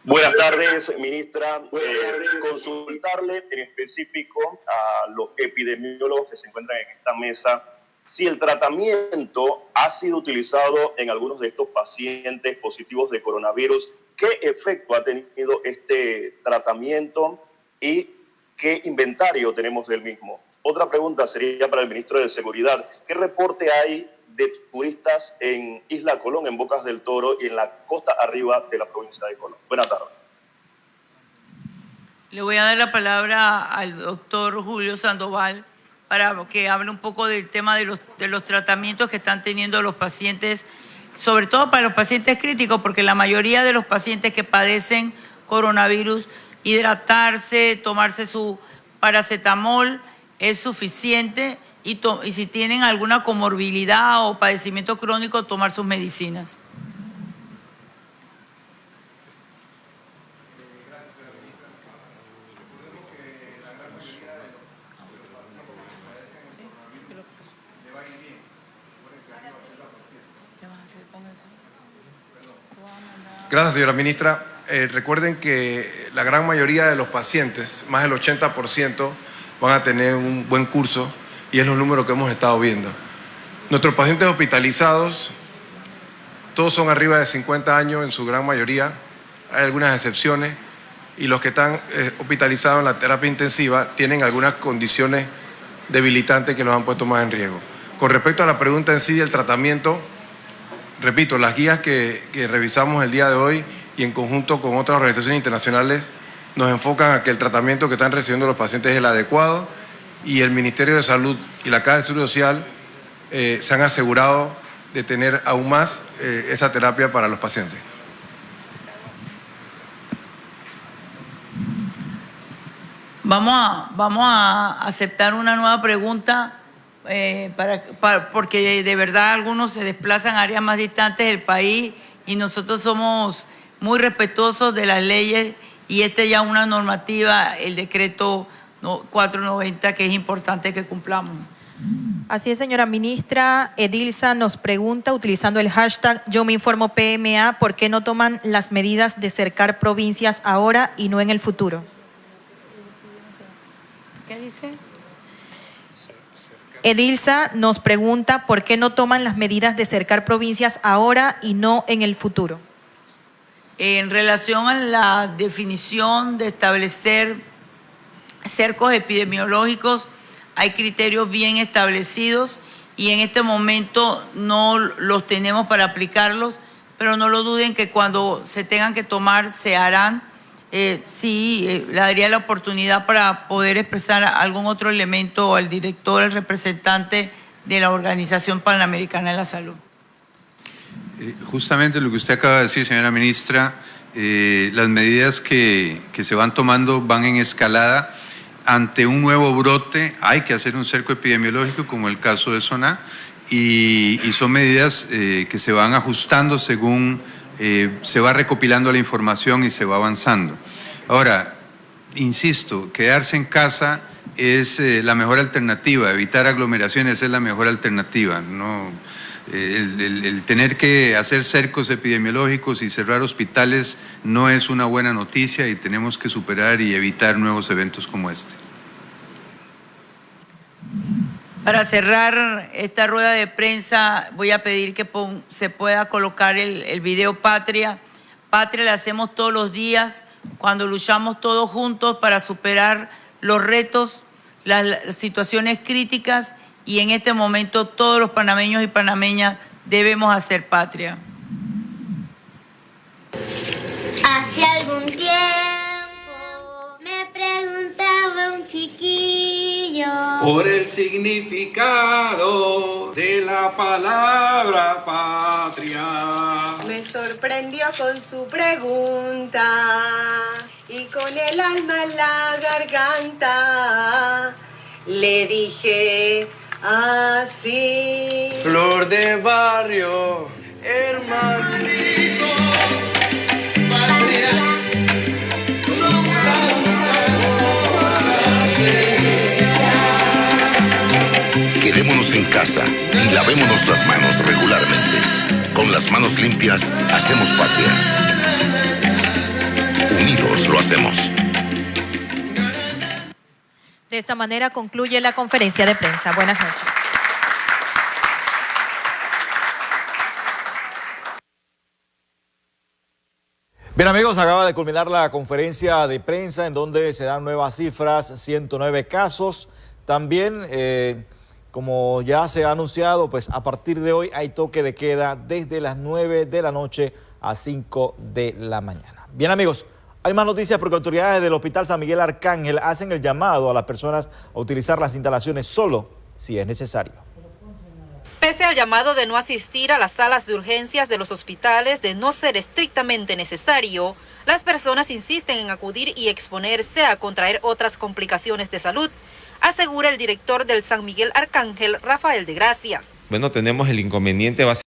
Buenas tardes, ministra. Consultarle en específico a los epidemiólogos que se encuentran en esta mesa si el tratamiento ha sido utilizado en algunos de estos pacientes positivos de coronavirus, qué efecto ha tenido este tratamiento y qué inventario tenemos del mismo. Otra pregunta sería para el ministro de Seguridad: ¿qué reporte hay de turistas en Isla Colón, en Bocas del Toro y en la costa arriba de la provincia de Colón? Buenas tardes. Le voy a dar la palabra al doctor Julio Sandoval para que hable un poco del tema de los tratamientos que están teniendo los pacientes, sobre todo para los pacientes críticos, porque la mayoría de los pacientes que padecen coronavirus, hidratarse, tomarse su paracetamol es suficiente y si tienen alguna comorbilidad o padecimiento crónico, tomar sus medicinas. Gracias, señora ministra. Recuerden que la gran mayoría de los pacientes, más del 80%, van a tener un buen curso y es los números que hemos estado viendo. Nuestros pacientes hospitalizados, todos son arriba de 50 años en su gran mayoría, hay algunas excepciones, y los que están hospitalizados en la terapia intensiva tienen algunas condiciones debilitantes que los han puesto más en riesgo. Con respecto a la pregunta en sí del tratamiento, repito, las guías que revisamos el día de hoy y en conjunto con otras organizaciones internacionales nos enfocan a que el tratamiento que están recibiendo los pacientes es el adecuado y el Ministerio de Salud y la Caja de Seguro Social se han asegurado de tener aún más esa terapia para los pacientes. Vamos a aceptar una nueva pregunta. Porque de verdad algunos se desplazan a áreas más distantes del país y nosotros somos muy respetuosos de las leyes y ya una normativa, el decreto 490, que es importante que cumplamos. Así es, señora ministra. Edilsa nos pregunta, utilizando el hashtag Yo Me Informo PMA, ¿por qué no toman las medidas de cercar provincias ahora y no en el futuro? ¿Qué dice? Edilsa nos pregunta por qué no toman las medidas de cercar provincias ahora y no en el futuro. En relación a la definición de establecer cercos epidemiológicos, hay criterios bien establecidos y en este momento no los tenemos para aplicarlos, pero no lo duden que cuando se tengan que tomar se harán. Le daría la oportunidad para poder expresar algún otro elemento al director, al representante de la Organización Panamericana de la Salud. Justamente lo que usted acaba de decir, señora ministra, las medidas que se van tomando van en escalada. Ante un nuevo brote hay que hacer un cerco epidemiológico, como el caso de Soná, y son medidas que se van ajustando según se va recopilando la información y se va avanzando. Ahora, insisto, quedarse en casa es la mejor alternativa, evitar aglomeraciones es la mejor alternativa. No, el tener que hacer cercos epidemiológicos y cerrar hospitales no es una buena noticia y tenemos que superar y evitar nuevos eventos como este. Para cerrar esta rueda de prensa, voy a pedir que se pueda colocar el video Patria. Patria la hacemos todos los días, cuando luchamos todos juntos para superar los retos, las situaciones críticas, y en este momento todos los panameños y panameñas debemos hacer patria. Hace algún tiempo me preguntaba un chiquillo por el significado de la palabra patria. Me sorprendió con su pregunta y con el alma en la garganta le dije así: Flor de barrio, hermanito, patria, son tantas cosas bellas. Quedémonos en casa y lavémonos las manos regularmente. Con las manos limpias hacemos patria. Unidos lo hacemos. De esta manera concluye la conferencia de prensa. Buenas noches. Bien, amigos, acaba de culminar la conferencia de prensa en donde se dan nuevas cifras, 109 casos. También, como ya se ha anunciado, pues a partir de hoy hay toque de queda desde las 9 de la noche a 5 de la mañana. Bien, amigos, Hay más noticias porque autoridades del Hospital San Miguel Arcángel hacen el llamado a las personas a utilizar las instalaciones solo si es necesario. Pese al llamado de no asistir a las salas de urgencias de los hospitales de no ser estrictamente necesario, las personas insisten en acudir y exponerse a contraer otras complicaciones de salud, asegura el director del San Miguel Arcángel, Rafael de Gracias. Bueno, tenemos el inconveniente básicamente